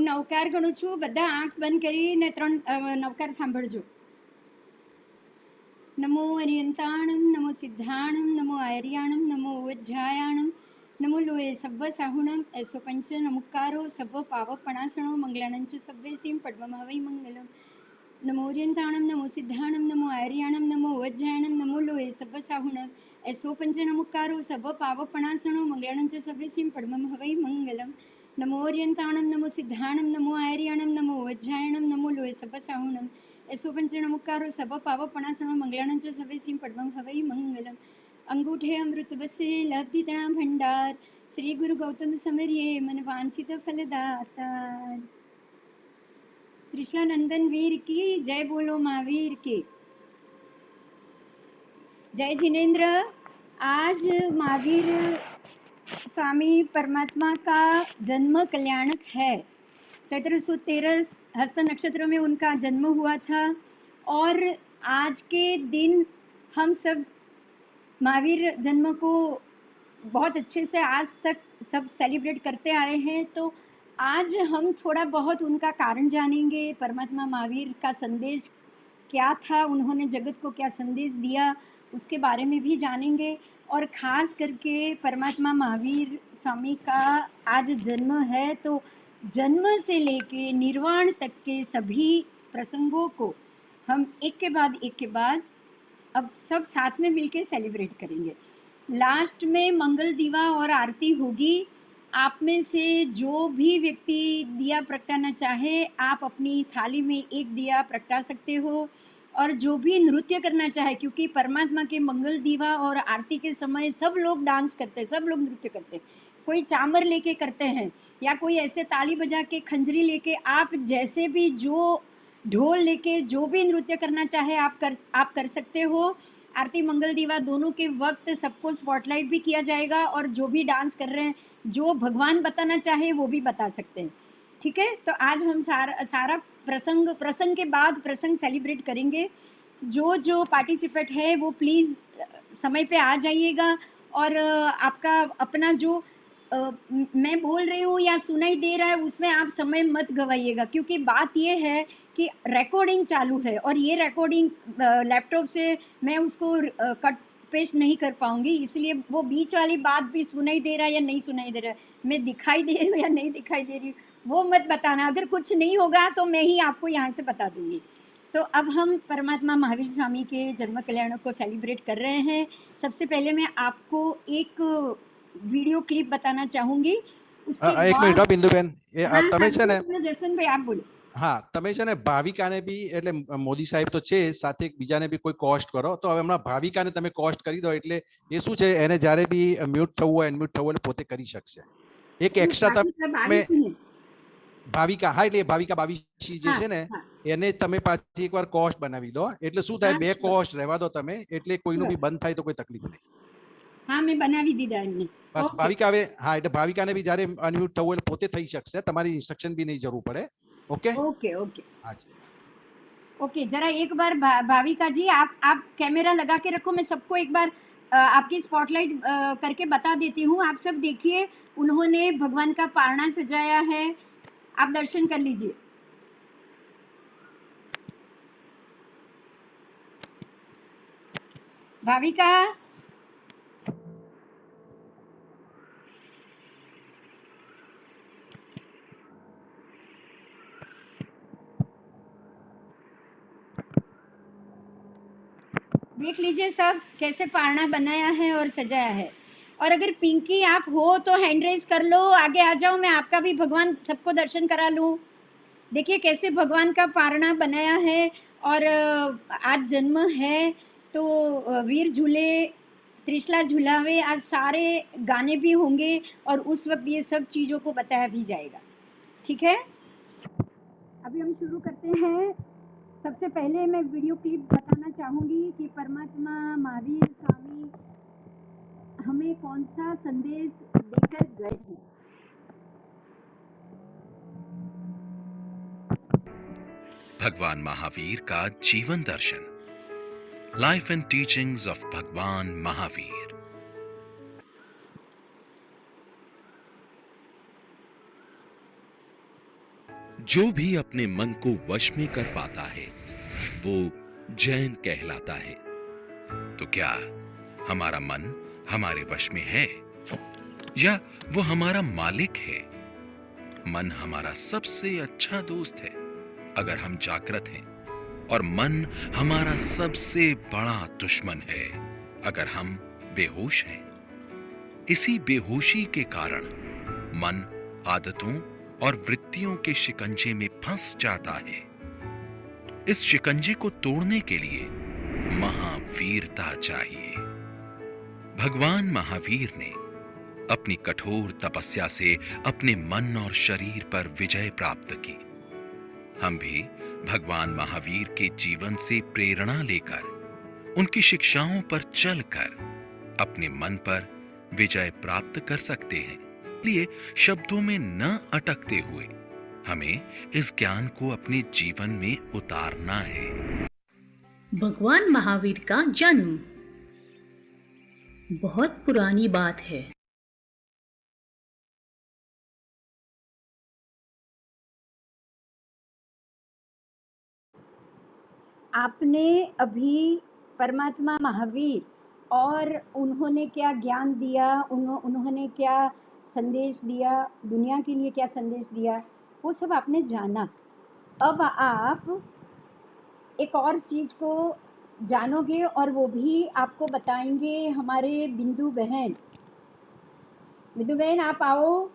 નવકાર ગણું છું. બધા આંખ બંધ કરીને 3 નવકાર સાંભળજો. નમો અરિયંતાણમ, નમો સિદ્ધાણમ, નમો આર્યાણમ, નમો ઉજ્જાયાણમ, નમો લોએ સવ્વ સાહુણમ, એસો પંચ નમુકારો સવ્વ પાવપણાસણો મંગલાનંચ સવ્વેસીમ પડમહવૈ મંગલમ. નમો અરિયંતાણમ, નમો સિદ્ધાણમ, નમો આર્યાણમ, નમો ઉજ્જાયાણમ, નમો લોએ સવ્વ સાહુણમ, એસો પંચ નમુકારો સવ્વ પાવપણાસણો મંગલાનંચ સવ્વેસીમ પડમહવૈ મંગલમ. નમો અરિયંતાણમ, નમો સિદ્ધાણમ, નમો આર્યાણમ, નમો ઉજ્જાયાણમ, નમો લોએ સવ્વ સાહુણમ, એસો પંચ નમુકારો સવ્વ પાવપણાસણો મંગલાનંચ સવ્વેસીમ પડમહવૈ મંગલમ. અંગૂઠે અમૃત બસે લબ્ધિતણા ભંડાર, શ્રી ગુરુ ગૌતમ સમર્યે મન વાંછિત ફલદાતા. कृष्णानंदन वीर की जय. बोलो महावीर की जय. जिनेन्द्र, आज महावीर स्वामी परमात्मा का जन्म कल्याणक है. चैत्र सुद 13 हस्त नक्षत्र में उनका जन्म हुआ था और आज के दिन हम सब महावीर जन्म को बहुत अच्छे से आज तक सब सेलिब्रेट करते आए हैं. तो आज हम थोड़ा बहुत उनका कारण जानेंगे. परमात्मा महावीर का संदेश क्या था, उन्होंने जगत को क्या संदेश दिया, उसके बारे में भी जानेंगे. और खास करके परमात्मा महावीर स्वामी का आज जन्म है, तो जन्म से लेके निर्वाण तक के सभी प्रसंगों को हम एक के बाद अब सब साथ में मिलके सेलिब्रेट करेंगे. लास्ट में मंगल दीवा और आरती होगी. आप में से जो भी व्यक्ति दिया प्रगटाना चाहे, आप अपनी थाली में एक दिया प्रगटा सकते हो. और जो भी नृत्य करना चाहे, क्योंकि परमात्मा के मंगल दीवा और आरती के समय सब लोग डांस करते हैं, सब लोग नृत्य करते हैं. कोई चामर लेके करते हैं या कोई ऐसे ताली बजा के खंजरी लेके, आप जैसे भी जो ढोल लेके जो भी नृत्य करना चाहे आप कर सकते हो. आरती मंगल दीवा दोनों के वक्त सबको स्पॉटलाइट भी किया जाएगा और जो भी डांस कर रहे हैं, जो भगवान बताना चाहे वो भी बता सकते हैं. ठीक है. तो आज हम सारा प्रसंग के बाद प्रसंग सेलिब्रेट करेंगे. जो पार्टिसिपेंट है वो प्लीज समय पे आ जाइएगा. और आपका अपना जो मैं बोल रही हूँ या सुनाई दे रहा है उसमें आप समय मत गवाइएगा, क्योंकि बात ये है कि रिकॉर्डिंग चालू है और ये रिकॉर्डिंग लैपटॉप से मैं उसको कट पेस्ट नहीं कर पाऊंगी. इसलिए वो बीच वाली बात भी सुनाई दे रहा है या नहीं सुनाई दे रहा है, मैं दिखाई दे रही हूँ या नहीं दिखाई दे रही हूँ, वो मत बताना. अगर कुछ नहीं होगा तो मैं ही आपको यहाँ से बता दूंगी. तो अब हम परमात्मा महावीर स्वामी के जन्म कल्याण को सेलिब्रेट कर रहे हैं. सबसे पहले मैं आपको एक वीडियो क्लिप बताना चाहूंगी. उसके એક મિનિટ बाद બિંદુબેન, એ हाँ, તમે છે ને, जसन भाई आप बोलो. હા તમે છે ને ભાવિકાને બી, એટલે મોદી સાહેબ તો છે સાથે એક બીજાને બી કોઈ કોસ્ટ કરો. તો હવે હમણાં ભાવિકાને તમે કોસ્ટ કરી દો, એટલે એ શું છે, એને જ્યારે બી મ્યુટ થવું હોય અનમ્યુટ થવું હોય એટલે પોતે કરી શકશે. એક એક્સ્ટ્રા તમે ભાવિકા, હા એટલે ભાવિકા બાવીસી જે છે ને એને તમે પાછી એકવાર કોસ્ટ બનાવી દો. એટલે શું થાય, બે કોસ્ટ રહેવા દો તમે, એટલે કોઈનું બી બંધ થાય તો કોઈ તકલીફ નહીં. હા, મેં બનાવી દીધા એમને. બસ ભાવિકા હવે, હા એટલે ભાવિકાને બી જ્યારે અનમ્યુટ થવું એટલે પોતે થઈ શકશે, તમારી ઇન્સ્ટ્રક્શન બી નહીં જરૂર પડે. ओके ओके ओके हाँ जी. ओके. जरा एक बार भाविका जी आप कैमरा लगा के रखो. मैं सबको एक बार आपकी स्पॉटलाइट करके बता देती हूँ. आप सब देखिए, उन्होंने भगवान का पारना सजाया है. आप दर्शन कर लीजिए. भाविका, देख लीजिए सब कैसे पारना बनाया है और सजाया है. और अगर पिंकी आप हो तो हैंड रेज कर लो, आगे आ जाओ, मैं आपका भी भगवान सबको दर्शन करा लूं. देखिए कैसे भगवान का पारना बनाया है. और आज जन्म है तो वीर झूले त्रिशला झूलावे, आज सारे गाने भी होंगे और उस वक्त ये सब चीज़ों को बताया भी जाएगा. ठीक है, अभी हम शुरू करते हैं. सबसे पहले मैं वीडियो क्लिप बताना चाहूँगी कि परमात्मा महावीर स्वामी हमें कौन सा संदेश देकर गए हैं. भगवान महावीर का जीवन दर्शन, लाइफ एंड टीचिंग्स ऑफ भगवान महावीर. जो भी अपने मन को वश में कर पाता है वो जैन कहलाता है। तो क्या हमारा मन हमारे वश में है या वो हमारा मालिक है? मन हमारा सबसे अच्छा दोस्त है अगर हम जागृत हैं, और मन हमारा सबसे बड़ा दुश्मन है अगर हम बेहोश हैं। इसी बेहोशी के कारण मन आदतों और वृत्तियों के शिकंजे में फंस जाता है। इस शिकंजे को तोड़ने के लिए महावीरता चाहिए। भगवान महावीर ने अपनी कठोर तपस्या से अपने मन और शरीर पर विजय प्राप्त की। हम भी भगवान महावीर के जीवन से प्रेरणा लेकर उनकी शिक्षाओं पर चलकर अपने मन पर विजय प्राप्त कर सकते हैं। इसलिए शब्दों में न अटकते हुए हमें इस ज्ञान को अपने जीवन में उतारना है। भगवान महावीर का जन्म बहुत पुरानी बात है। आपने अभी परमात्मा महावीर और उन्होंने क्या ज्ञान दिया, उन्होंने क्या संदेश दिया, दुनिया के लिए क्या संदेश दिया, वो सब आपने जाना। अब आप एक और चीज को जानोगे और वो भी आपको बताएंगे हमारे बिंदु बहन। बिंदु बहन आप आओ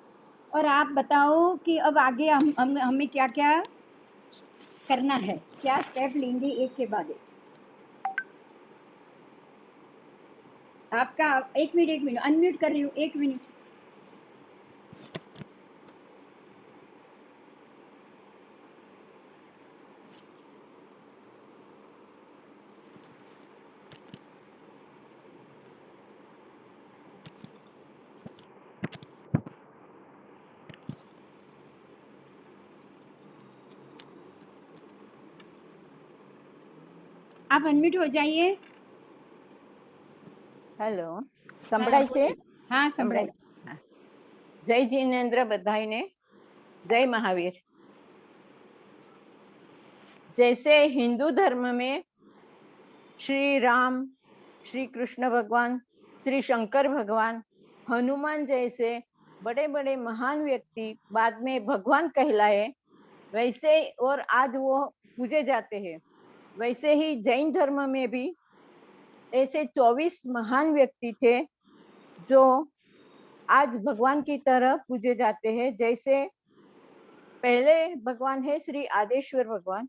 और आप बताओ कि अब आगे हमें क्या क्या करना है, क्या स्टेप लेंगे एक के बाद एक। आपका एक मिनट अनम्यूट कर रही हूँ, 1 मिनट। आप अनम्यूट हो जाइए। હેલો, સંભળાય છે? हाँ संभળाय। હા. જય જીનેન્દ્ર બધાઈને, जय महावीर। जैसे हिंदू धर्म में श्री राम, श्री कृष्ण भगवान, श्री शंकर भगवान, हनुमान जैसे बड़े बड़े महान व्यक्ति बाद में भगवान कहलाए, वैसे और आज वो पूजे जाते हैं, वैसे ही जैन धर्म में भी ऐसे 24 महान व्यक्ति थे जो आज भगवान की तरह पूजे जाते हैं। जैसे पहले भगवान है श्री आदेश्वर भगवान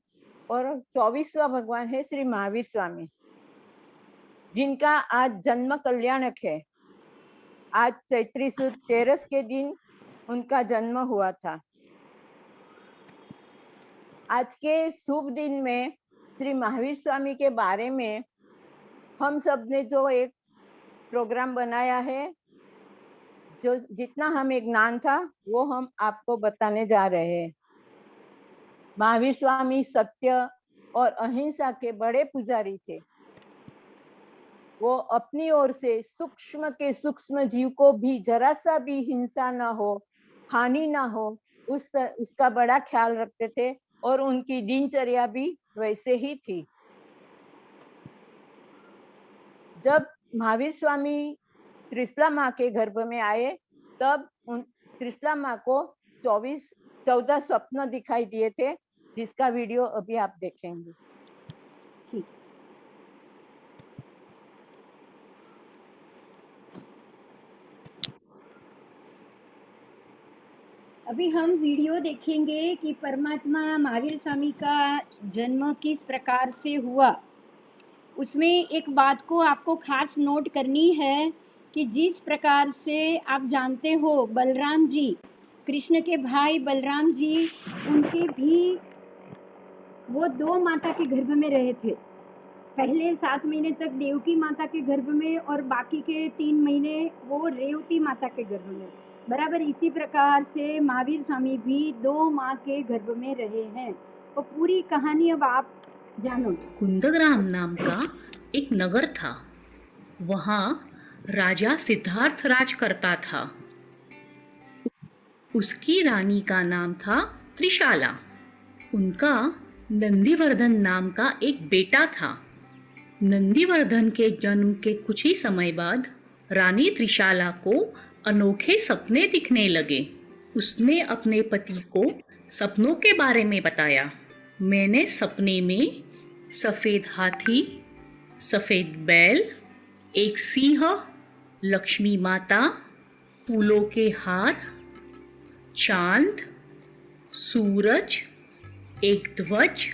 और 24वां भगवान है श्री महावीर स्वामी, जिनका आज जन्म कल्याणक है। आज चैत्री सुद 13 के दिन उनका जन्म हुआ था। आज के शुभ दिन में श्री महावीर स्वामी के बारे में हम सब ने जो एक प्रोग्राम बनाया है, जो जितना हमें ज्ञान था वो हम आपको बताने जा रहे हैं। महावीर स्वामी सत्य और अहिंसा के बड़े पुजारी थे। वो अपनी ओर से सूक्ष्म के सूक्ष्म जीव को भी जरा सा भी हिंसा ना हो, हानि ना हो, उसका बड़ा ख्याल रखते थे और उनकी दिनचर्या भी वैसे ही थी। जब महावीर स्वामी त्रिशला माँ के गर्भ में आए तब त्रिशला माँ को 14 स्वप्न दिखाई दिए थे, जिसका वीडियो अभी आप देखेंगे। ठीक। अभी हम वीडियो देखेंगे कि परमात्मा महावीर स्वामी का जन्म किस प्रकार से हुआ। उसमें एक बात को आपको खास नोट करनी है कि जिस प्रकार से आप जानते हो बलराम जी, कृष्ण के भाई बलराम जी, उनके भी वो 2 माता के गर्भ में रहे थे। पहले 7 महीने तक देवकी माता के गर्भ में और बाकी के 3 महीने वो रेवती माता के गर्भ में। बराबर इसी प्रकार से महावीर स्वामी भी 2 माँ के गर्भ में रहे हैं। तो पूरी कहानी अब आप जानो। कुंदग्राम नाम का एक नगर था। वहाँ राजा सिद्धार्थ राज करता था। उसकी रानी का नाम था त्रिशाला। उनका नंदीवर्धन नाम का एक बेटा था। नंदीवर्धन के जन्म के कुछ ही समय बाद रानी त्रिशाला को अनोखे सपने दिखने लगे। उसने अपने पति को सपनों के बारे में बताया। मैंने सपने में सफ़ेद हाथी, सफ़ेद बैल, एक सिंह, लक्ष्मी माता, फूलों के हार, चांद, सूरज, एक ध्वज,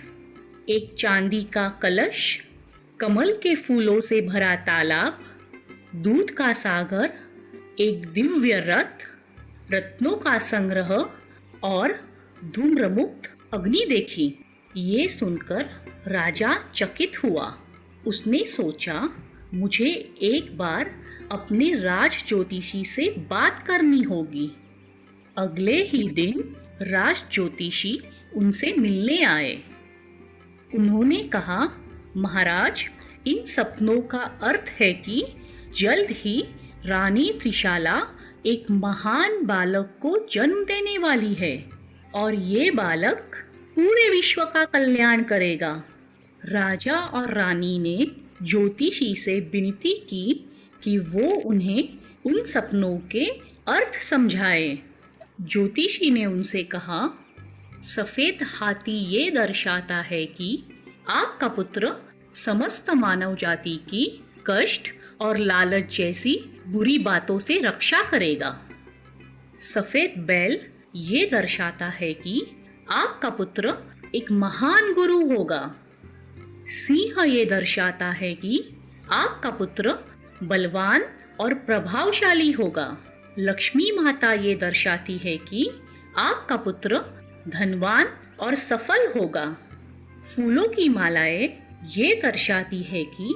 एक चांदी का कलश, कमल के फूलों से भरा तालाब, दूध का सागर, एक दिव्य रथ, रत्नों का संग्रह और धूम्रमुक्त अग्नि देखी। ये सुनकर राजा चकित हुआ। उसने सोचा, मुझे एक बार अपने राज ज्योतिषी से बात करनी होगी। अगले ही दिन राज ज्योतिषी उनसे मिलने आए। उन्होंने कहा, महाराज, इन सपनों का अर्थ है कि जल्द ही रानी त्रिशाला एक महान बालक को जन्म देने वाली है और ये बालक पूरे विश्व का कल्याण करेगा। राजा और रानी ने ज्योतिषी से विनती की कि वो उन्हें उन सपनों के अर्थ समझाए। ज्योतिषी ने उनसे कहा, सफ़ेद हाथी ये दर्शाता है कि आपका पुत्र समस्त मानव जाति की कष्ट और लालच जैसी बुरी बातों से रक्षा करेगा। सफ़ेद बैल ये दर्शाता है कि आपका पुत्र एक महान गुरु होगा। सिंह ये दर्शाता है कि आपका पुत्र बलवान और प्रभावशाली होगा। लक्ष्मी माता ये दर्शाती है कि आपका पुत्र धनवान और सफल होगा। फूलों की मालाएं ये दर्शाती है कि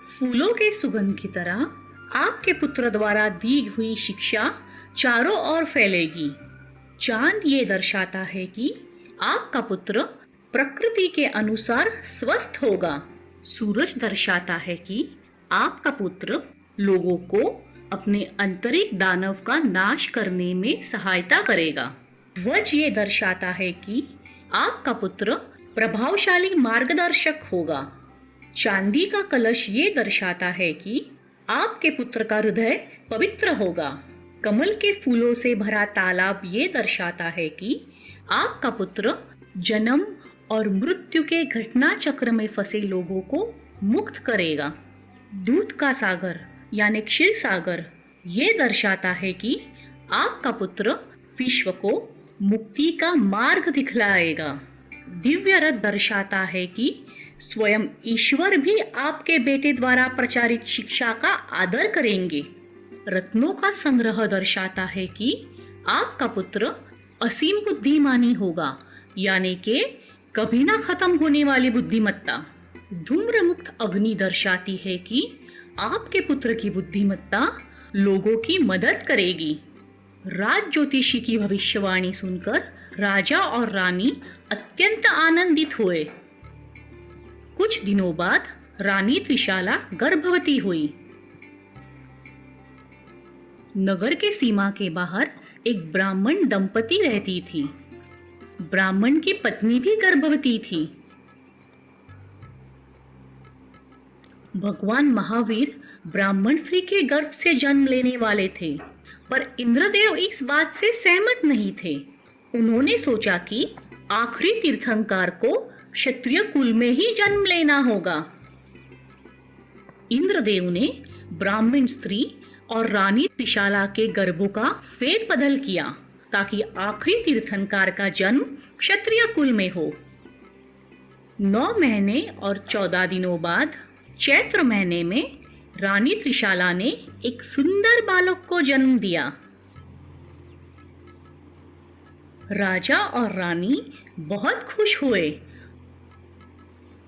फूलों के सुगंध की तरह आपके पुत्र द्वारा दी हुई शिक्षा चारों ओर फैलेगी। चांद ये दर्शाता है कि आपका पुत्र प्रकृति के अनुसार स्वस्थ होगा। सूरज दर्शाता है कि आपका पुत्र लोगों को अपने आंतरिक दानव का नाश करने में सहायता करेगा। ध्वज ये दर्शाता है कि आपका पुत्र प्रभावशाली मार्गदर्शक होगा। चांदी का कलश ये दर्शाता है कि आपके पुत्र का हृदय पवित्र होगा। कमल के फूलों से भरा तालाब ये दर्शाता है कि आपका पुत्र जन्म और मृत्यु के घटना चक्र में फंसे लोगों को मुक्त करेगा। दूध का सागर यानी क्षीर सागर ये दर्शाता है कि आपका पुत्र विश्व को मुक्ति का मार्ग दिखलाएगा। दिव्य रथ दर्शाता है कि स्वयं ईश्वर भी आपके बेटे द्वारा प्रचारित शिक्षा का आदर करेंगे। रत्नों का संग्रह दर्शाता है कि आपका पुत्र असीम बुद्धिमानी होगा, यानी कि कभी ना खत्म होने वाली बुद्धिमत्ता। धूम्र मुक्त अग्नि दर्शाती है कि आपके पुत्र की बुद्धिमत्ता लोगों की मदद करेगी। राज ज्योतिषी की भविष्यवाणी सुनकर राजा और रानी अत्यंत आनंदित हुए। कुछ दिनों बाद रानी त्रिशाला गर्भवती हुई। नगर के सीमा के बाहर एक ब्राह्मण दंपति रहती थी। ब्राह्मण की पत्नी भी गर्भवती थी। भगवान महावीर ब्राह्मण स्त्री के गर्भ से जन्म लेने वाले थे, पर इंद्रदेव इस बात से सहमत नहीं थे। उन्होंने सोचा कि आखिरी तीर्थंकर को क्षत्रिय कुल में ही जन्म लेना होगा। इंद्रदेव ने ब्राह्मण स्त्री और रानी त्रिशाला के गर्भों का फेर बदल किया ताकि आखिरी तीर्थंकर का जन्म क्षत्रिय कुल में हो। 9 महीने और 14 दिनों बाद चैत्र महीने में रानी त्रिशाला ने एक सुंदर बालक को जन्म दिया। राजा और रानी बहुत खुश हुए।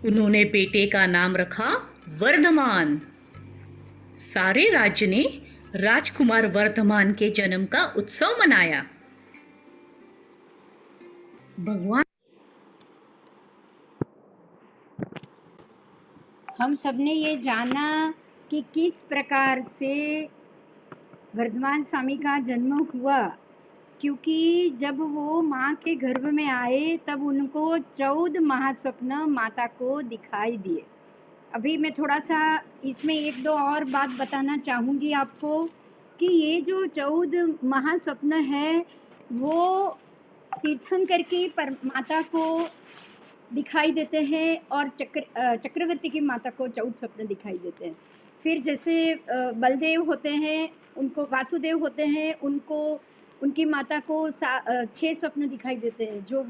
उन्होंने बेटे का नाम रखा वर्धमान। सारे राज्य ने राजकुमार वर्धमान के जन्म का उत्सव मनाया। भगवान हम सबने ये जाना कि किस प्रकार से वर्धमान स्वामी का जन्म हुआ, क्योंकि जब वो माँ के गर्भ में आए तब उनको 14 महास्वप्न माता को दिखाई दिए। अभी मैं थोड़ा सा इसमें एक दो और बात बताना चाहूँगी आपको कि ये जो 14 महास्वप्न है वो तीर्थंकर की माता को दिखाई देते हैं और चक्रवर्ती की माता को 14 स्वप्न दिखाई देते हैं। फिर जैसे बलदेव होते हैं, उनको वासुदेव होते हैं, उनको उनकी माता को 6 स्वप्न दिखाई देते हैं। जो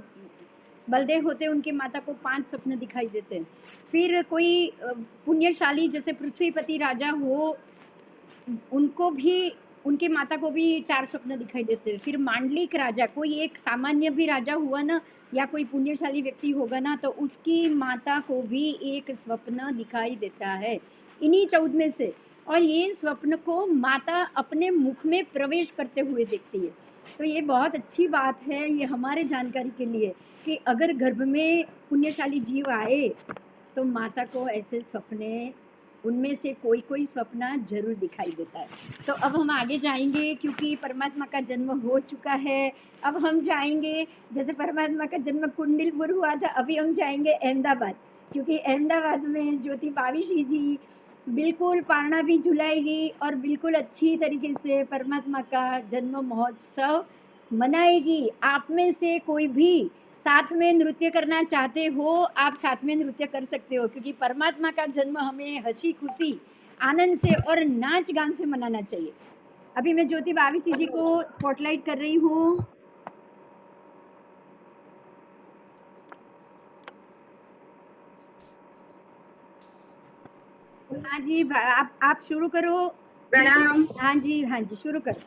बलदेव होते हैं उनकी माता को 5 स्वप्न दिखाई देते हैं। फिर कोई पुण्यशाली जैसे पृथ्वीपति राजा हो, उनको भी उनकी माता को भी 4 स्वप्न दिखाई देते हैं। फिर मांडलिक राजा, कोई एक सामान्य भी राजा हुआ ना या कोई पुण्यशाली व्यक्ति होगा ना, तो उसकी माता को भी एक स्वप्न दिखाई देता है इन्हीं 14 में से। और ये स्वप्न को माता अपने मुख में प्रवेश करते हुए देखती है। तो ये बहुत अच्छी बात है ये हमारे जानकारी के लिए कि अगर गर्भ में पुण्यशाली जीव आए तो माता को ऐसे सपने, उनमें से कोई कोई सपना जरूर दिखाई देता है। तो अब हम आगे जाएंगे क्योंकि परमात्मा का जन्म हो चुका है। अब हम जाएंगे, जैसे परमात्मा का जन्म कुंडलपुर हुआ था, अभी हम जाएंगे अहमदाबाद, क्योंकि अहमदाबाद में ज्योति बाविशी जी बिल्कुल पारना भी झुलाएगी और बिल्कुल अच्छी तरीके से परमात्मा का जन्म महोत्सव मनाएगी। आप में से कोई भी साथ में नृत्य करना चाहते हो, आप साथ में नृत्य कर सकते हो, क्योंकि परमात्मा का जन्म हमें हंसी खुशी आनंद से और नाच गान से मनाना चाहिए। अभी मैं ज्योति बाविसी जी को स्पॉटलाइट कर रही हूँ। हाँ जी, आप शुरू करो। प्रणाम। हाँ जी, हाँ जी, शुरू करो।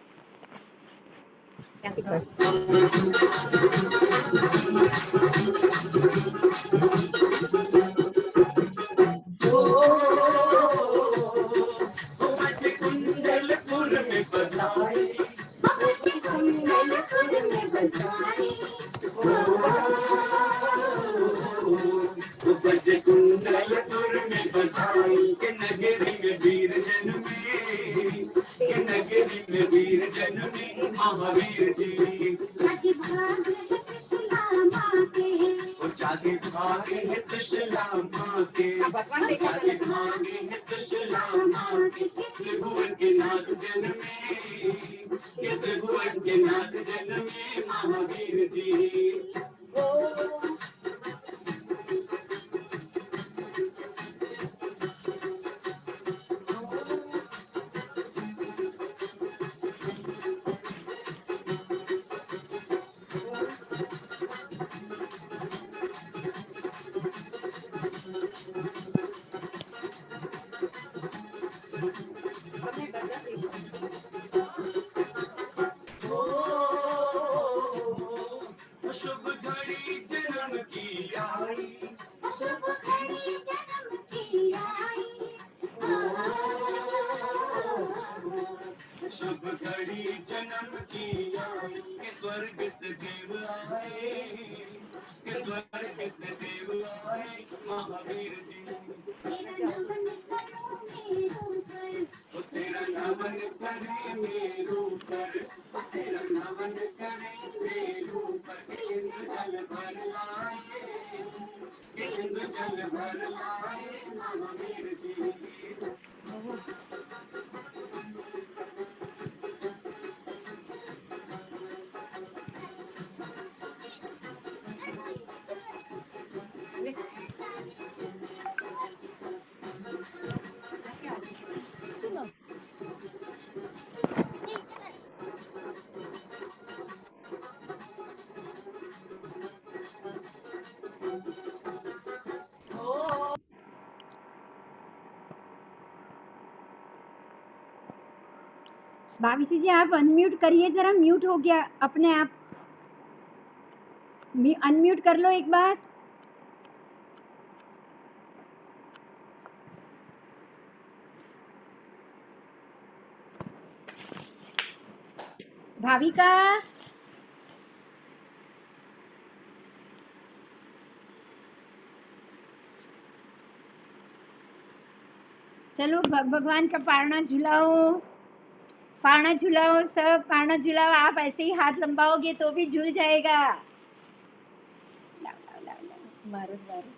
महावीर जी जागे भागे है त्रिशला माँ के, जागे भागे है त्रिशला माँ के, त्रिभुवन के नाथ जन्मे, त्रिभुवन के नाथ जन्मे महावीर जी। शुभ घड़ी जन्म की आई, शुभ घड़ी जन्म की आई, शुभ घड़ी जन्म की आई, के स्वर्ग से देव आए, के स्वर्ग से देव आए महावीर जी। तेरा नमन करे मेरू पर, तेरा नमन करे मेरू पर, इंद्र जल भर लाए, इंद्र जल भर लाए महावीर जी। बाविसी जी आप अनम्यूट करिए जरा, म्यूट हो गया अपने आप, अनम्यूट कर लो एक बार। भाविका चलो भगवान का पारना झुलाओ। पाना झुलाओ, सब पाना झुलाओ। आप ऐसे ही हाथ लंबाओगे तो भी झूल जाएगा। लाओ, लाओ, लाओ, लाओ। मारो, मारो।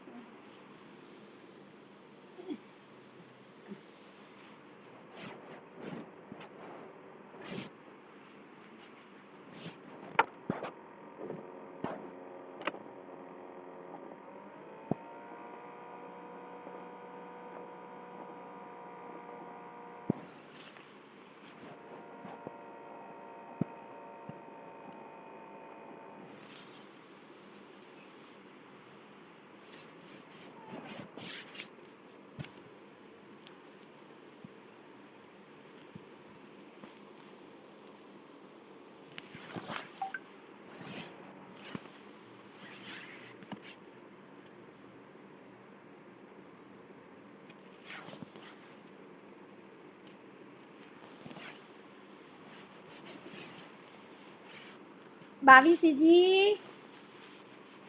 बावीसी जी,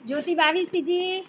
ज्योति बावीसी जी।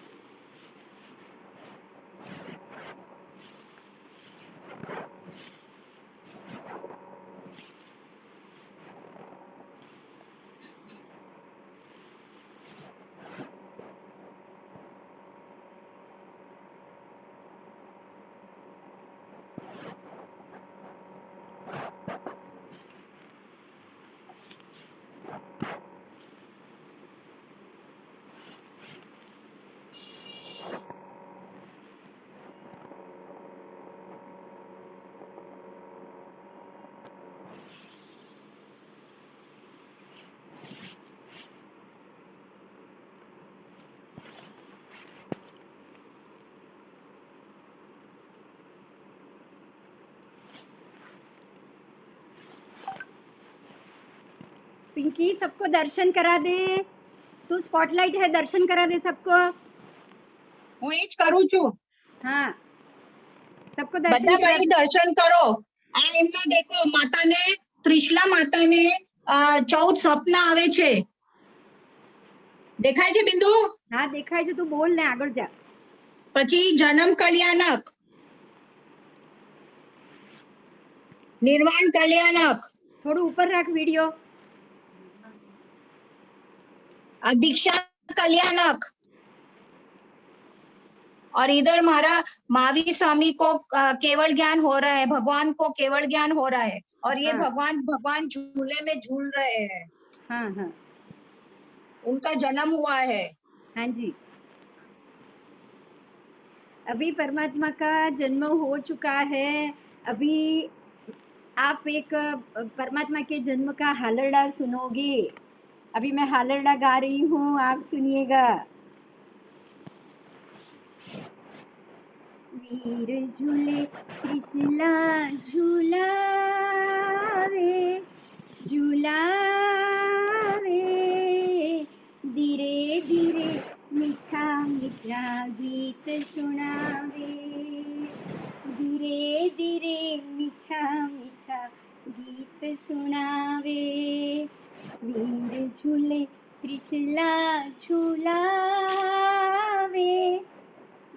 पिंकी, सबको दर्शन करा दे। तू स्पॉटलाइट है, दर्शन करा दे सबको। હું એ જ કરું છું. हाँ, सबको दर्शन બધા करा ભાઈ दे। દર્શન કરો. આ એમના દેખો માતાને, ત્રિશલા માતાને 14 સ્વપ્ન આવે છે. દેખાય છે બિંદુ? हाँ, देखाय છે, तू बोल ने આગળ जा। પછી જન્મ કલ્યાણક, નિર્વાણ કલ્યાણક, થોડું ઉપર રાખ वीडियो। दीक्षा कल्याणक, और इधर हमारा महावीर स्वामी को केवल ज्ञान हो रहा है, भगवान को केवल ज्ञान हो रहा है, और ये हाँ। भगवान झूले में झूल रहे हैं। हाँ हाँ उनका जन्म हुआ है। हाँ जी, अभी परमात्मा का जन्म हो चुका है। अभी आप एक परमात्मा के जन्म का हालरडा सुनोगे। अभी मैं हालरडा गा रही हूँ, आप सुनिएगा। वीर झूले कृष्णा झूलावे, झूलावे, धीरे धीरे मीठा मीठा गीत सुनावे, धीरे धीरे मीठा मीठा गीत सुनावे। वीर झूले कृष्णा झूलावे,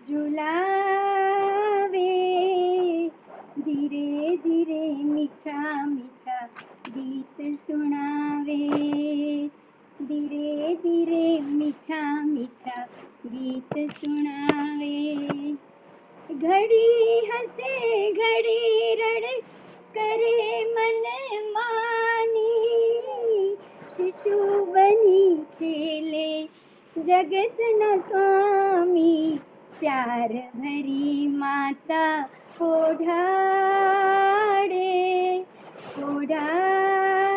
झुलावे, धीरे धीरे मीठा मीठा गीत सुनावे, धीरे धीरे मीठा मीठा गीत सुनावे। घड़ी हंसे घड़ी रड़े करे मन मानी, शिशु बनी खेले जगत न स्वामी, प्यार भरी माता ओढ़ाड़े, ओढ़ाड़े,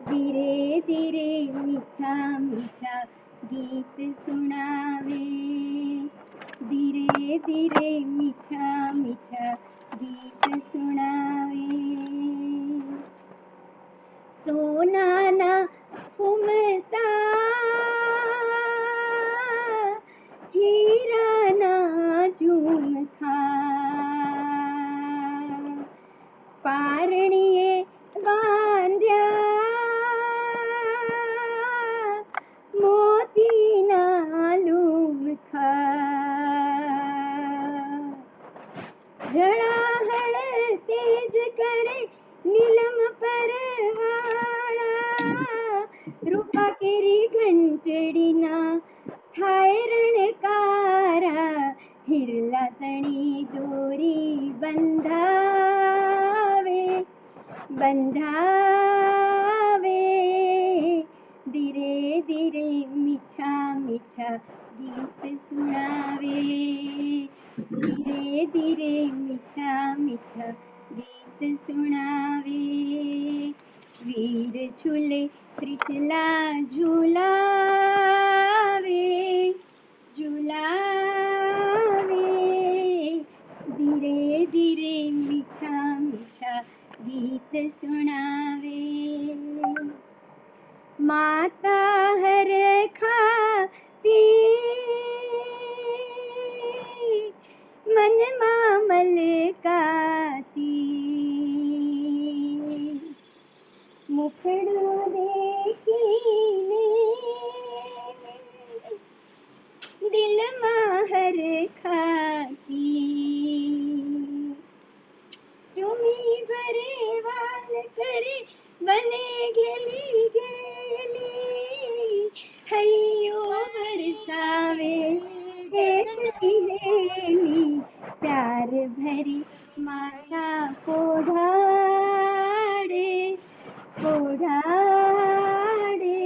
धीरे धीरे मीठा मीठा गीत सुनावे, धीरे धीरे मीठा मीठा गीत सुनावे। सोना ना फुमता, हीरा ना झूमता, पारणिये बांध्या मोती ना लूमखा, जड़ा हड़ तेज करे बंधावे बंधावे, धीरे धीरे मीठा मीठा गीत सुनावे, धीरे धीरे मीठा मीठा गीत सुनावे। वीर झूले त्रिशला झूलावे झूलावे, धीरे धीरे मीठा मीठा गीत सुनावे। माता हर खाती मन मामल काती, मुखड़ो देखीने दिल माहर खाती, चुमी भरे वाल करे बने गेली गेली, हयो बरसावे हेली, प्यार भरी माता पोढ़ाड़े पोढ़ाड़े,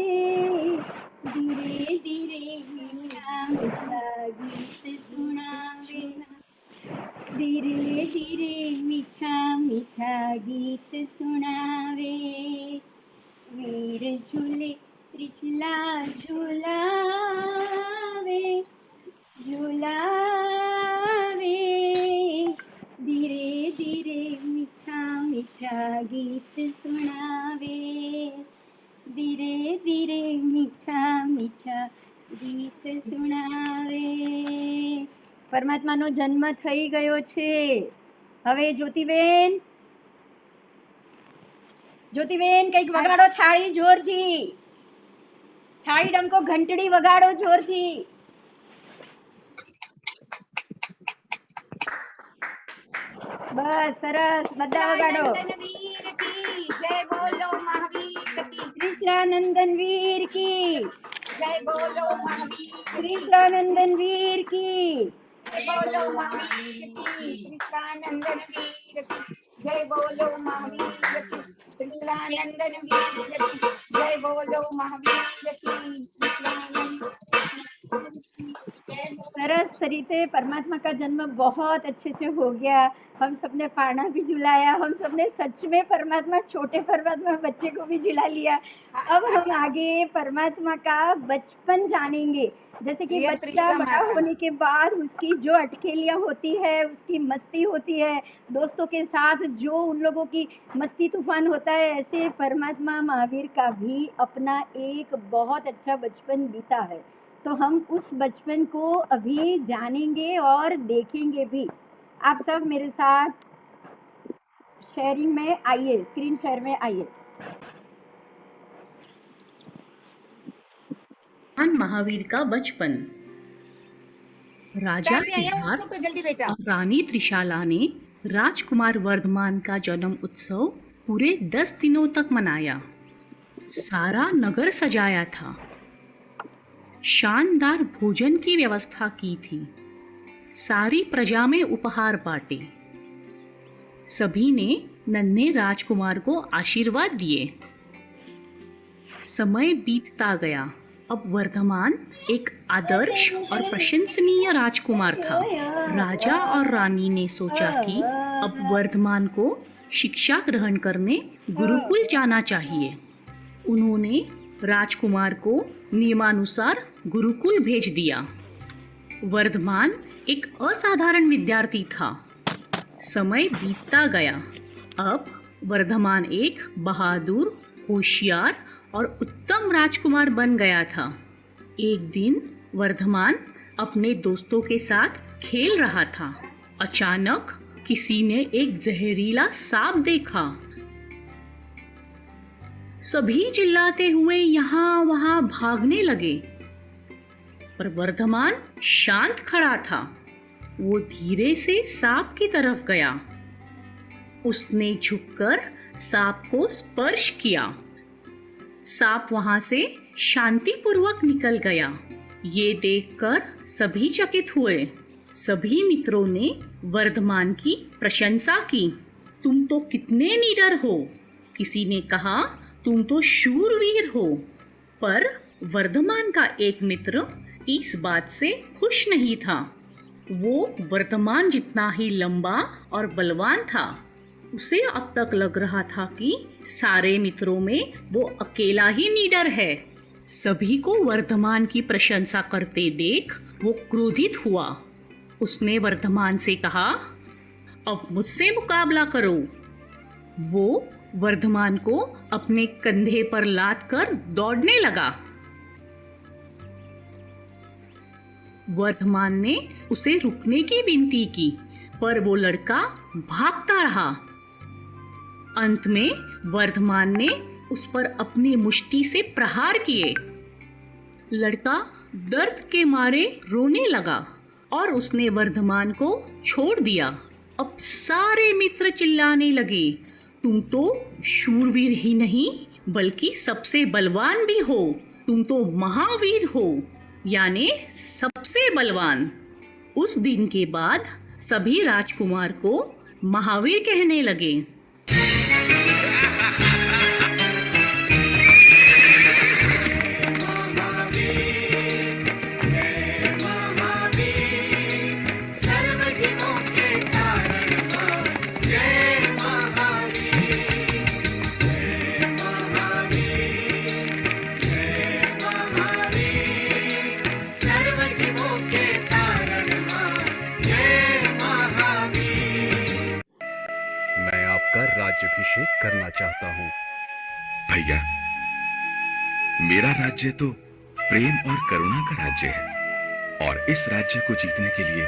धीरे धीरे मीठा मीठा गीत सुनावे, धीरे धीरे मीठा मीठा गीत सुनावे। वीर झूले त्रिशला झूलावे झूलावे, धीरे धीरे मीठा मीठा गीत सुनावे, धीरे धीरे मीठा मीठा ગીત સુણાવે। પરમાત્માનો જન્મ થઈ ગયો છે। હવે જ્યોતિબેન કંઈક વગાડો થાળી જોરથી, થાળી ડમકો ઘંટડી વગાડો જોરથી। બસ સરસ, બધા વગાડો। जय बोलो महावीर की कृष्णानंदन वीर की, जय बोलो महावीर कृष्णानंदन वीर की, जय बोलो महावीर की कृष्णानंदन वीर की, जय बोलो महावीर की कृष्णानंदन वीर की, जय बोलो महावीर की कृष्णानंदन। सरस रीते परमात्मा का जन्म बहुत अच्छे से हो गया। हम सबने पाना भी झुलाया, हम सबने सच में परमात्मा, छोटे परमात्मा बच्चे को भी झुला लिया। अब हम आगे परमात्मा का बचपन जानेंगे। जैसे कि बच्चा बड़ा होने के बाद उसकी जो अटखेलियां होती है, उसकी मस्ती होती है, दोस्तों के साथ जो उन लोगों की मस्ती तूफान होता है, ऐसे परमात्मा महावीर का भी अपना एक बहुत अच्छा बचपन बीता है। तो हम उस बचपन को अभी जानेंगे और देखेंगे भी। आप सब मेरे साथ शेयरिंग में आइए, स्क्रीन शेयर में आइए। महावीर का बचपन। राजा सिद्धार्थ तो जल्दी बेटा। और रानी त्रिशाला ने राजकुमार वर्धमान का जन्म उत्सव पूरे 10 दिनों तक मनाया। सारा नगर सजाया था, शानदार भोजन की व्यवस्था की थी, सारी प्रजा में उपहार बांटे। सभी ने नन्हे राजकुमार को आशीर्वाद दिए। समय बीतता गया। अब वर्धमान एक आदर्श और प्रशंसनीय राजकुमार था। राजा और रानी ने सोचा कि अब वर्धमान को शिक्षा ग्रहण करने गुरुकुल जाना चाहिए। उन्होंने राजकुमार को नियमानुसार गुरुकुल भेज दिया। वर्धमान एक असाधारण विद्यार्थी था। समय बीतता गया। अब वर्धमान एक बहादुर, होशियार और उत्तम राजकुमार बन गया था। एक दिन वर्धमान अपने दोस्तों के साथ खेल रहा था। अचानक किसी ने एक जहरीला सांप देखा। सभी चिल्लाते हुए यहाँ वहाँ भागने लगे, पर वर्धमान शांत खड़ा था। वो धीरे से सांप की तरफ गया। उसने झुककर सांप को स्पर्श किया। सांप वहां से शांतिपूर्वक निकल गया। ये देखकर सभी चकित हुए। सभी मित्रों ने वर्धमान की प्रशंसा की। तुम तो कितने निडर हो। किसी ने कहा तुम तो शूरवीर हो। पर वर्धमान का एक मित्र इस बात से खुश नहीं था। वो वर्धमान जितना ही लंबा और बलवान था। उसे अब तक लग रहा था कि सारे मित्रों में वो अकेला ही निडर है। सभी को वर्धमान की प्रशंसा करते देख वो क्रोधित हुआ। उसने वर्धमान से कहा, अब मुझसे मुकाबला करो। वो वर्धमान को अपने कंधे पर लाद कर दौड़ने लगा। वर्धमान ने उसे रुकने की विनती की, पर वो लड़का भागता रहा। अंत में वर्धमान ने उस पर अपनी मुष्टि से प्रहार किए। लड़का दर्द के मारे रोने लगा और उसने वर्धमान को छोड़ दिया। अब सारे मित्र चिल्लाने लगे, तुम तो शूरवीर ही नहीं बल्कि सबसे बलवान भी हो। तुम तो महावीर हो, यानी सबसे बलवान। उस दिन के बाद सभी राजकुमार को महावीर कहने लगे। राज्याभिषेक करना चाहता हूँ। भैया, मेरा राज्य तो प्रेम और करुणा का राज्य है, और इस राज्य को जीतने के लिए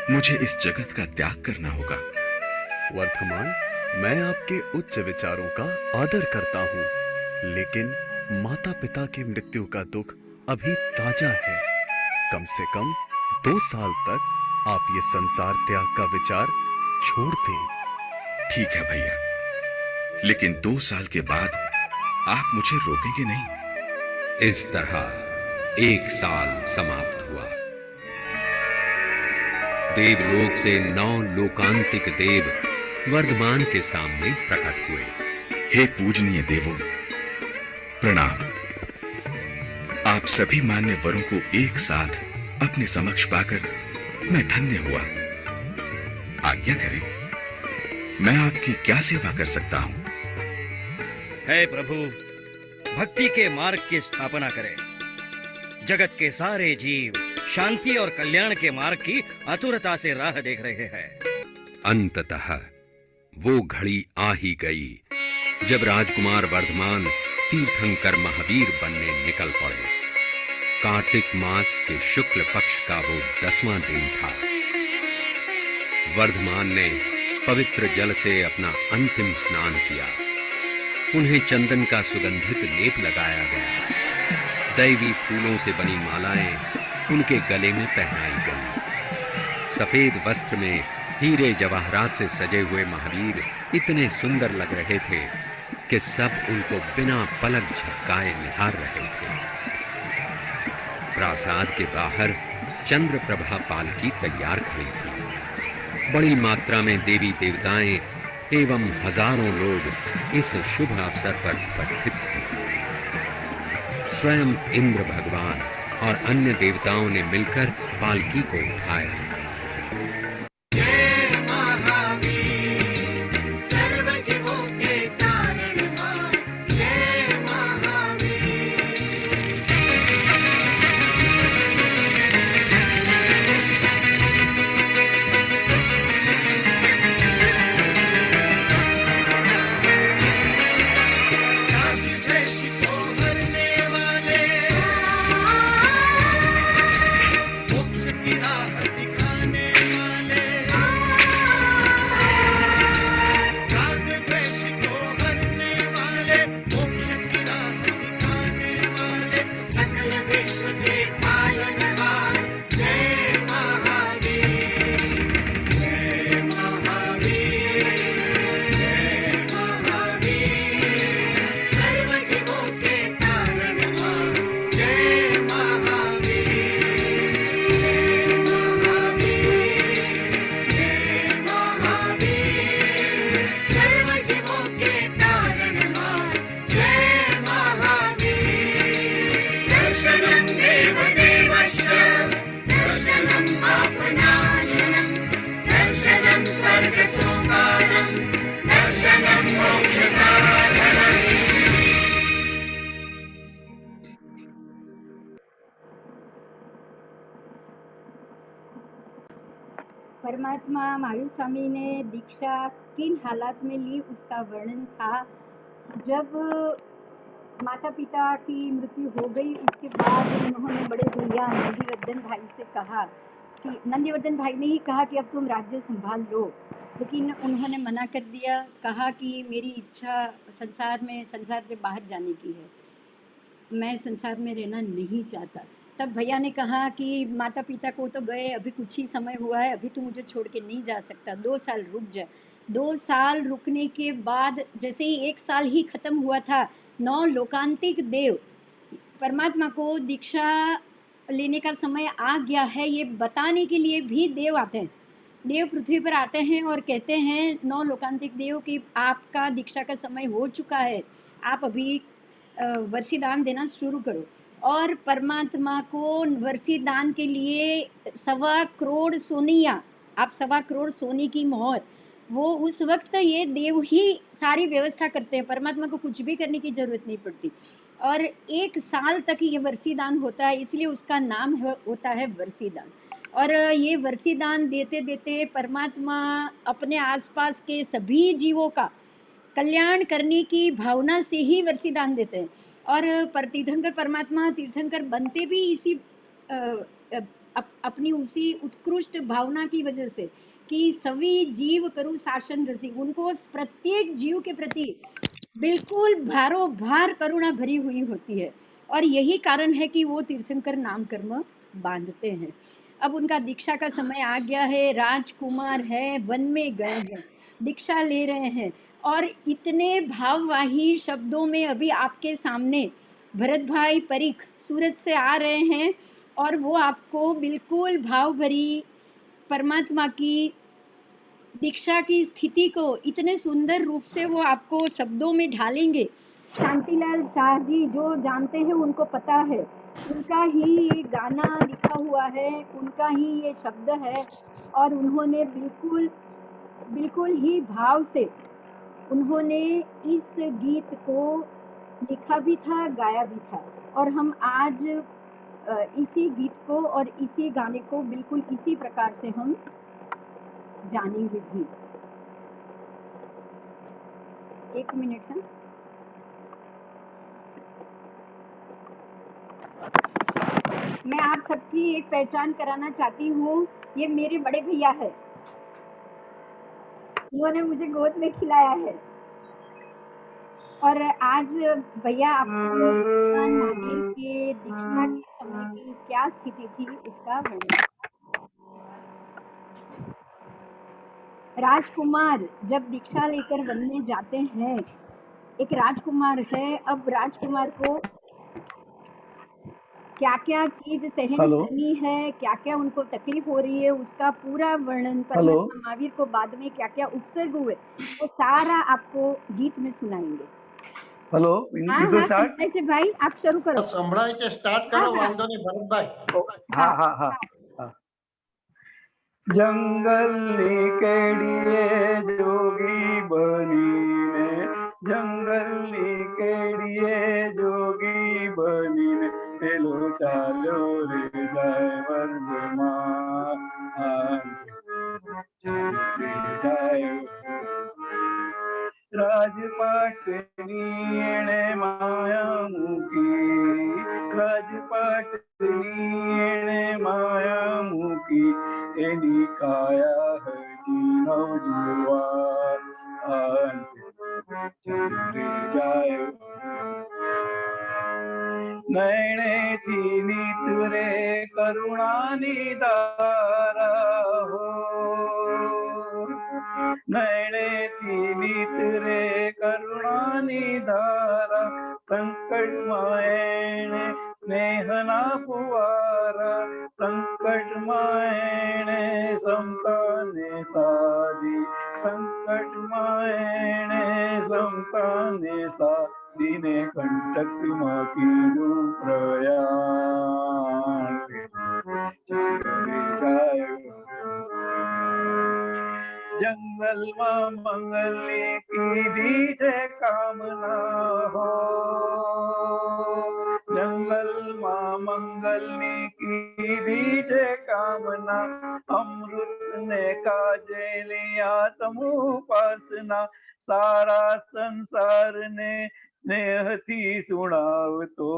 मुझे इस जगत का त्याग करना होगा। वर्धमान, मैं आपके उच्च विचारों का आदर करता हूँ, लेकिन माता पिता की मृत्यु का दुख अभी ताजा है। कम से कम 2 साल तक आप ये संसार त्याग का विचार छोड़ दें। ठीक है भैया, लेकिन 2 साल के बाद आप मुझे रोकेंगे नहीं। इस तरह 1 साल समाप्त हुआ। देवलोक से 9 लोकांतिक देव वर्धमान के सामने प्रकट हुए। हे पूजनीय देवों, प्रणाम। आप सभी मान्य वरों को एक साथ अपने समक्ष पाकर मैं धन्य हुआ। आज्ञा करें, मैं आपकी क्या सेवा कर सकता हूं? हे प्रभु, भक्ति के मार्ग की स्थापना करें। जगत के सारे जीव शांति और कल्याण के मार्ग की आतुरता से राह देख रहे हैं। अंततः वो घड़ी आ ही गई जब राजकुमार वर्धमान तीर्थंकर महावीर बनने निकल पड़े। कार्तिक मास के शुक्ल पक्ष का वो 10वां दिन था। वर्धमान ने पवित्र जल से अपना अंतिम स्नान किया। उन्हें चंदन का सुगंधित लेप लगाया गया। दैवी फूलों से बनी मालाएं उनके गले में पहनाई गई। सफेद वस्त्र में हीरे जवाहरात से सजे हुए महावीर इतने सुंदर लग रहे थे कि सब उनको बिना पलक झपकाए निहार रहे थे। प्रासाद के बाहर चंद्रप्रभा पालकी तैयार खड़ी थी। बड़ी मात्रा में देवी देवताएं एवं हजारों लोग इस शुभ अवसर पर उपस्थित थे। स्वयं इंद्र भगवान और अन्य देवताओं ने मिलकर पालकी को उठाया। मोक्ष की राह दिखा परमात्मा महावीर स्वामी ने दीक्षा किन हालात में ली उसका वर्णन था। जब माता पिता की मृत्यु हो गई उसके बाद उन्होंने बड़े भैया नंदीवर्धन भाई से कहा कि नंदीवर्धन भाई ने ही कहा कि अब तुम राज्य संभाल लो, लेकिन उन्होंने मना कर दिया, कहा कि मेरी इच्छा संसार से बाहर जाने की है, मैं संसार में रहना नहीं चाहता। तब भैया ने कहा कि माता पिता को तो गए अभी कुछ ही समय हुआ है, अभी तो मुझे छोड़ के नहीं जा सकता, 2 साल रुक जा। 2 साल रुकने के बाद जैसे ही 1 साल ही खत्म हुआ था, 9 लोकांतिक देव परमात्मा को दीक्षा लेने का समय आ गया है ये बताने के लिए भी देव आते हैं। देव पृथ्वी पर आते हैं और कहते हैं 9 लोकांतिक देव कि आपका दीक्षा का समय हो चुका है, आप अभी वर्षी दान देना शुरू करो। और परमात्मा को वर्षी दान के लिए 1.25 करोड़ सोनिया, आप 1.25 करोड़ सोने की मोहर, वो उस वक्त ये देव ही सारी व्यवस्था करते हैं, परमात्मा को कुछ भी करने की जरूरत नहीं पड़ती। और 1 साल तक ये वर्षी दान होता है, इसलिए उसका नाम होता है वर्षी दान। और ये वर्षी दान देते देते परमात्मा अपने आसपास के सभी जीवों का कल्याण करने की भावना से ही वर्षी दान देते हैं। और तीर्थंकर परमात्मा तीर्थंकर बनते भी इसी अपनी उसी उत्कृष्ट भावना की वजह से कि सभी जीव करूँ शासन रसी, उनको प्रत्येक जीव के प्रति बिल्कुल भारो भार करुणा भरी हुई होती है, और यही कारण है कि वो तीर्थंकर नाम कर्म बांधते हैं। अब उनका दीक्षा का समय आ गया है, राजकुमार है, वन में गए हैं, दीक्षा ले रहे हैं, और इतने भाववाही शब्दों में अभी आपके सामने भरत भाई परीख सूरत से आ रहे हैं, और वो आपको बिल्कुल भाव भरी परमात्मा की दीक्षा की स्थिति को इतने सुंदर रूप से वो आपको शब्दों में ढालेंगे। शांतिलाल शाह जी जो जानते हैं उनको पता है, उनका ही ये गाना लिखा हुआ है, उनका ही ये शब्द है, और उन्होंने बिल्कुल ही भाव से उन्होंने इस गीत को लिखा भी था, गाया भी था। और हम आज इसी गीत को और इसी गाने को बिल्कुल इसी प्रकार से हम जानेंगे भी। 1 मिनट है। मैं आप सबकी एक पहचान कराना चाहती हूँ, ये मेरे बड़े भैया है, उन्होंने मुझे गोद में खिलाया है। और आज भैया आपको भगवान महावीर के दीक्षा के समय की क्या स्थिति थी उसका वर्णन। राजकुमार जब दीक्षा लेकर वन में जाते हैं, एक राजकुमार है, अब राजकुमार को क्या क्या चीज सहन करनी है, क्या क्या उनको तकलीफ हो रही है, उसका पूरा वर्णन परमात्मा महावीर को बाद में क्या क्या उपसर्ग हुए वो सारा आपको गीत में सुनाएंगे। हेलो से भाई आप शुरू करो। संभळायचे स्टार्ट करो, वांधो नहीं भरत भाई। हाँ हाँ हाँ। जंगल ની કેડીએ જોગી બનીને, જંગલ ની કેડીએ જોગી બનીને પેલો ચાલ્યો રે જાય વર્ગમાં, જાય રાજપાટની એણે માયા મૂકી, રાજપાટની એણે માયા મૂકી, એની કાયા હજી નવજુવાન જાય નયનેથી નીતરે કરુણાની ધારા હો, નયનેથી નીતરે કરુણાની ધારા, સંકટમાં એણે સ્નેહના ફુવારા, સંકટમાં એણે સમતાને સાધી, સંકટમાં એણે સમતાને સાધીને કંટકમાં કીધું પ્રયાણ જાય જંગલમાં મંગલની કીધી છે કામના હો, જંગલમાં મંગલની કીધી છે કામના, અમૃત ને કાજે લિયા તમુપાસના સારા સંસારને સ્નેહથી સુણાવતો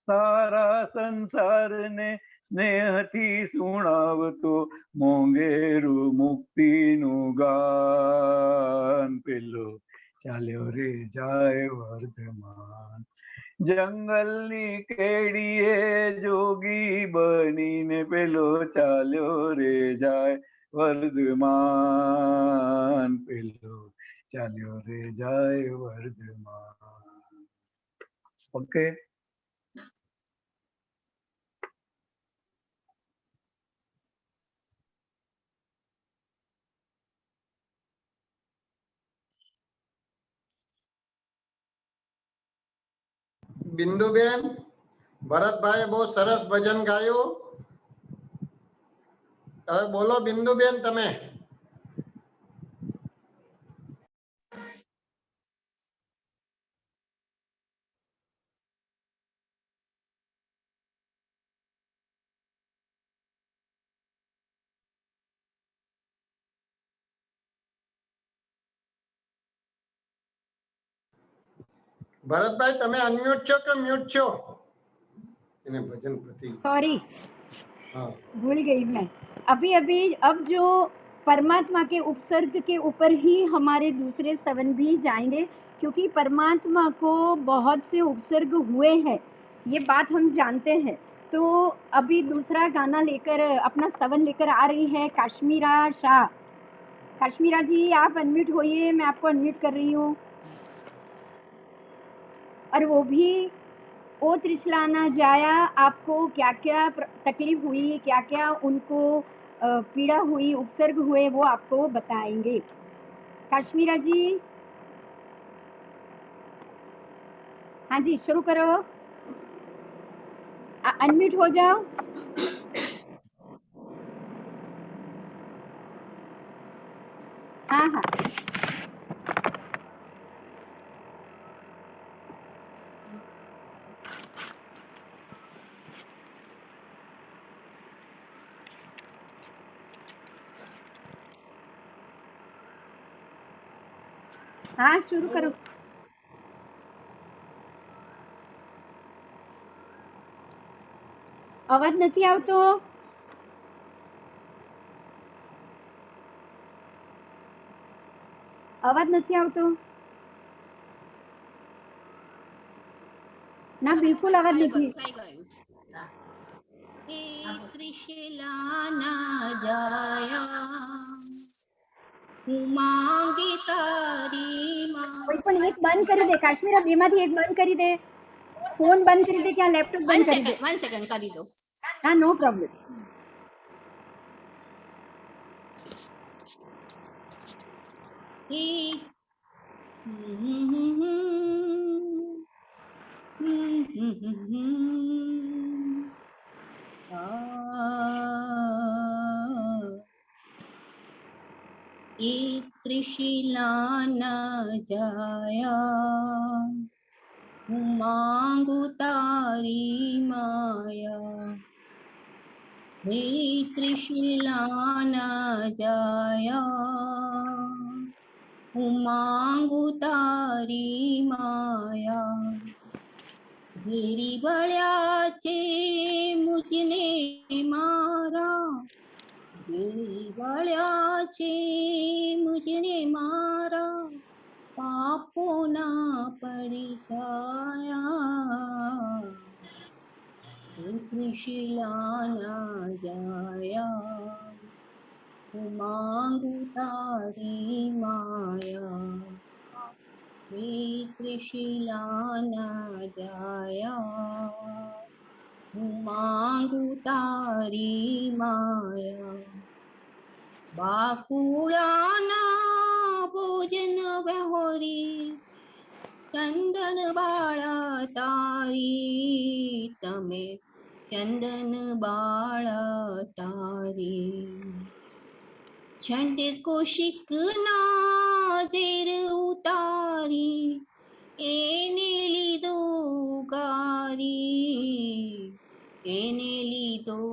સારા સંસારને સ્નેહથી સુણાવતો મોંઘેરું મુક્તિનું ગાન પેલો ચાલ્યો રે જાય વર્ધમાન જંગલની કેડીએ જોગી બનીને પેલો ચાલ્યો રે જાય વર્ધમાન પેલો ચાલ્યો રે જાય વર્ધમાન. ઓકે. બિંદુબેન, ભરતભાઈ બહુ સરસ ભજન ગાયું. હવે બોલો બિંદુબેન તમે. भरतभाई તમે અનમ્યુટ છો કે મ્યુટ છો? એને ભજન પ્રતિ सॉरी, हाँ भूल गई मैं. अभी अभी अब जो परमात्मा के उपसर्ग के ऊपर ही हमारे दूसरे स्तवन भी जाएंगे, क्योंकि परमात्मा को बहुत से उपसर्ग हुए हैं, ये बात हम जानते हैं. तो अभी दूसरा गाना लेकर अपना स्तवन लेकर आ रही है काश्मीरा शाह. काश्मीरा जी आप अनम्यूट होइए, मैं आपको अनम्यूट कर रही हूँ. और वो भी ओ त्रिशलाना जाया, आपको क्या क्या तकलीफ हुई, क्या क्या उनको पीड़ा हुई, उपसर्ग हुए, वो आपको बताएंगे. काश्मीरा जी, हाँ जी शुरू करो. अनम्यूट हो जाओ. हाँ हाँ हाँ शुरू करो. અવાજ નથી આવતો. અવાજ નથી આવતો. ના બિલકુલ અવાજ નથી. त्रिशला जाया मांगी तारी કોઈ પણ એક બંધ કરી દે. કાશ્મીરા બેમાંથી એક બંધ કરી દે. ફોન બંધ કરી દે કે આ લેપટોપ બંધ કરી દે. 1 સેકન્ડ કરી દો. હા નો પ્રોબ્લેમ. त्रिशिला न जाया मांगू तारी माया हे त्रिशिला न जाया मांगू तारी माया घेरी बळ्याचे मुझने मारा घेरी बळ्याचे मुझने मारा पापों ना पड़ी छाया त्रिशिला न जाया मांगू तारी माया त्रिशिला न जाया मांगू तारी माया बाकुळाना भोजन बहोरी चंदन बाळा तारी तमे चंदन बाळा तारी छंड कोशिक ना जेर उतारी एने लीधो गारी एने लीधो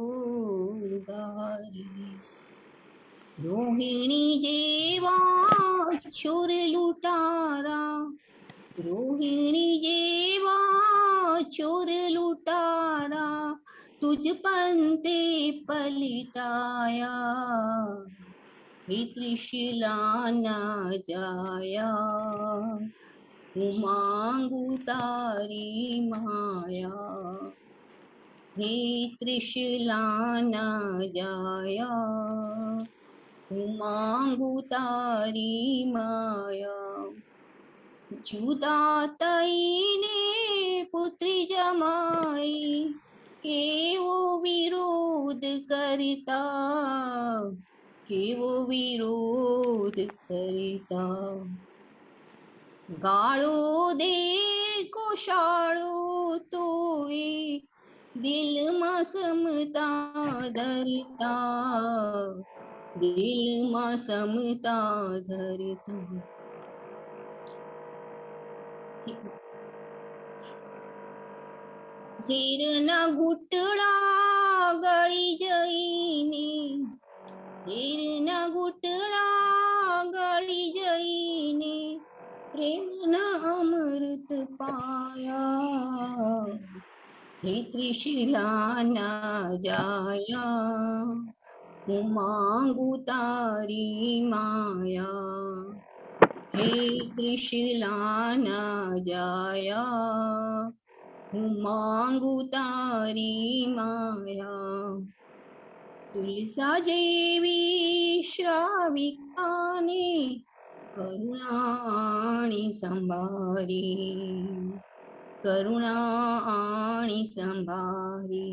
गारी रोहिणी जेवा छोर लुटारा, रोहिणी जेवा छोर लुटारा, तुझ पंते पलिटाया, हे त्रिशूला न जाया, उमांग उतारी माया, हे त्रिशूला न जाया, उमांग उतारी माया। जुदाताईने पुत्री जमाई, केवो विरोध करता, केवो विरोध करता, गाळो दे कोशाळो तोवे, दिलमा समता धरता, दिलमा समता धरता। ઝેરના ઘૂંટડા ગળી જઈને, ઝેરના ઘૂંટડા ગળી જઈને, પ્રેમના અમૃત પાયા, હે ત્રિશૂલા ના જાયા, ઉમાંગ ઉતારી માયા, हे त्रिशूला न जाया, उमांग उतारी माया। सुलसा जेवी श्राविकाने, करुणा आणि संभारी, करुणा आणि संभारी,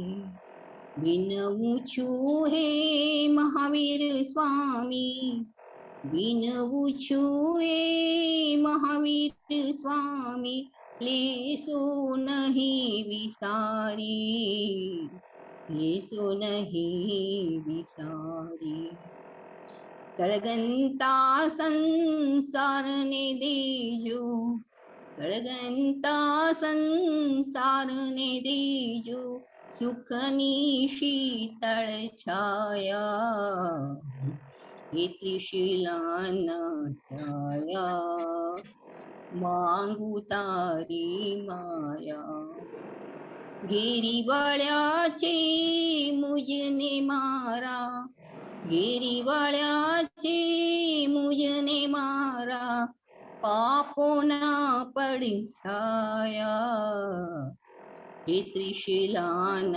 विनवू छु हे महावीर स्वामी, विनवू छु हे महावीर स्वामी, लेसो नहीं विसारी, लेसो नहीं विसारी। सळगंता संसार ने देजो, सळगंता संसार ने देजो, सुखनी शीतळ छाया, हे त्रिशूला न जाया, मांग उतारी माया। घेरी वळ्याचे मुजने मारा, घेरी वळ्याचे मुजने मारा, पापोना पडी छाया, हे त्रिशूला न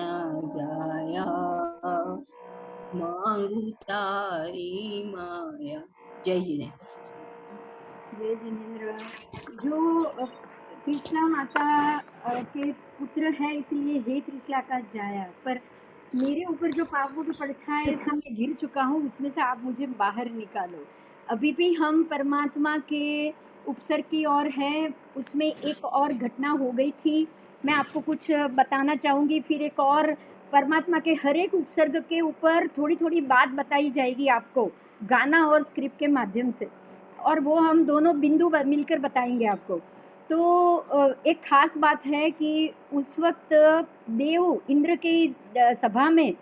जाया, मांग उतारी माया। जय जिनेन्द्र। जय जिनेन्द्र। जो त्रिशला माता के पुत्र है इसलिए हे त्रिशला का जाया, पर मेरे ऊपर जो पापों की परछाई है इसमें मैं गिर चुका हूँ, उसमें से आप मुझे बाहर निकालो। अभी भी हम परमात्मा के उपसर्ग की ओर है, उसमें एक और घटना हो गई थी, मैं आपको कुछ बताना चाहूंगी। फिर एक और परमात्मा के हर एक उपसर्ग के ऊपर थोड़ी थोड़ी बात बताई जाएगी आपको गाना और स्क्रिप्ट के माध्यम से, और वो हम दोनों बिंदु मिलकर बताएंगे आपको। तो एक खास बात है कि उस वक्त देव इंद्र की सभा में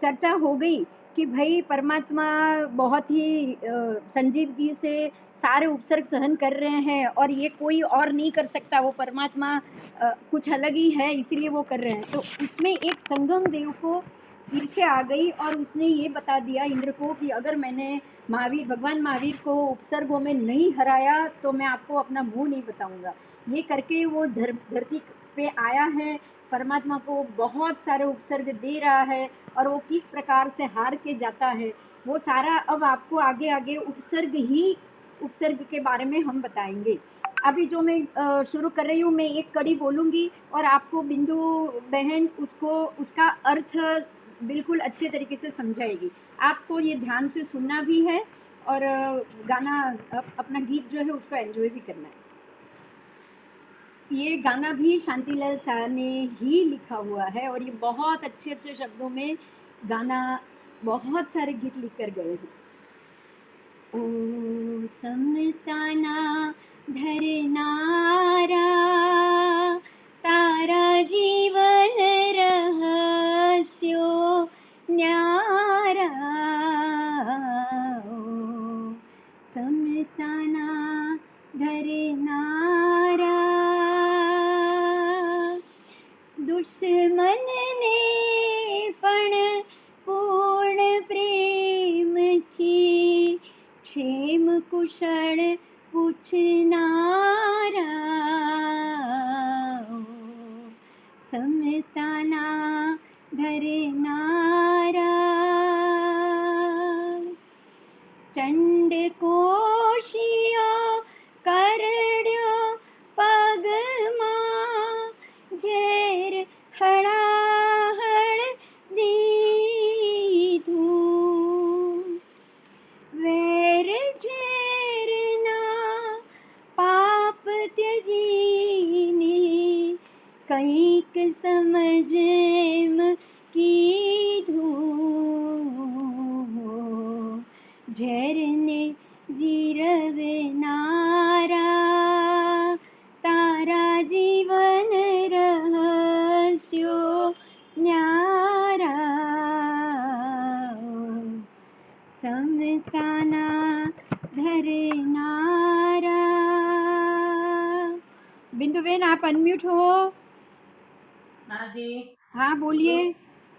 चर्चा हो गई कि भाई परमात्मा बहुत ही संजीदगी से सारे उपसर्ग सहन कर रहे हैं और ये कोई और नहीं कर सकता, वो परमात्मा कुछ अलग ही है इसीलिए वो कर रहे हैं। तो उसमें एक संगम देव को ईर्ष्या आ गई और उसने ये बता दिया इंद्र को कि अगर मैंने महावीर भगवान महावीर को उपसर्गों में नहीं हराया तो मैं आपको अपना मुंह नहीं बताऊंगा। ये करके वो धरती पे आया है, परमात्मा को बहुत सारे उपसर्ग दे रहा है और वो किस प्रकार से हार के जाता है वो सारा अब आपको आगे आगे उपसर्ग के बारे में हम बताएंगे। अभी जो मैं शुरू कर रही हूँ, मैं एक कड़ी बोलूँगी और आपको बिंदु बहन उसका अर्थ बिल्कुल अच्छे तरीके से समझाएगी। आपको ये ध्यान से सुनना भी है और गाना अपना गीत जो है उसको एंजॉय भी करना है। ये गाना भी शांतिलाल शाह ने ही लिखा हुआ है और ये बहुत अच्छे अच्छे शब्दों में गाना बहुत सारे गीत लिख कर गए हैं। ओ समताना धरनारा तारा जीवन रहस्यो न्यारा, ઝેરને જીરવનારા તારા જીવન રહસ્યો ન્યારા સમતાના धरनारा। बिंदुबेन आप अनम्यूट हो। हाँ जी। हाँ बोलिए।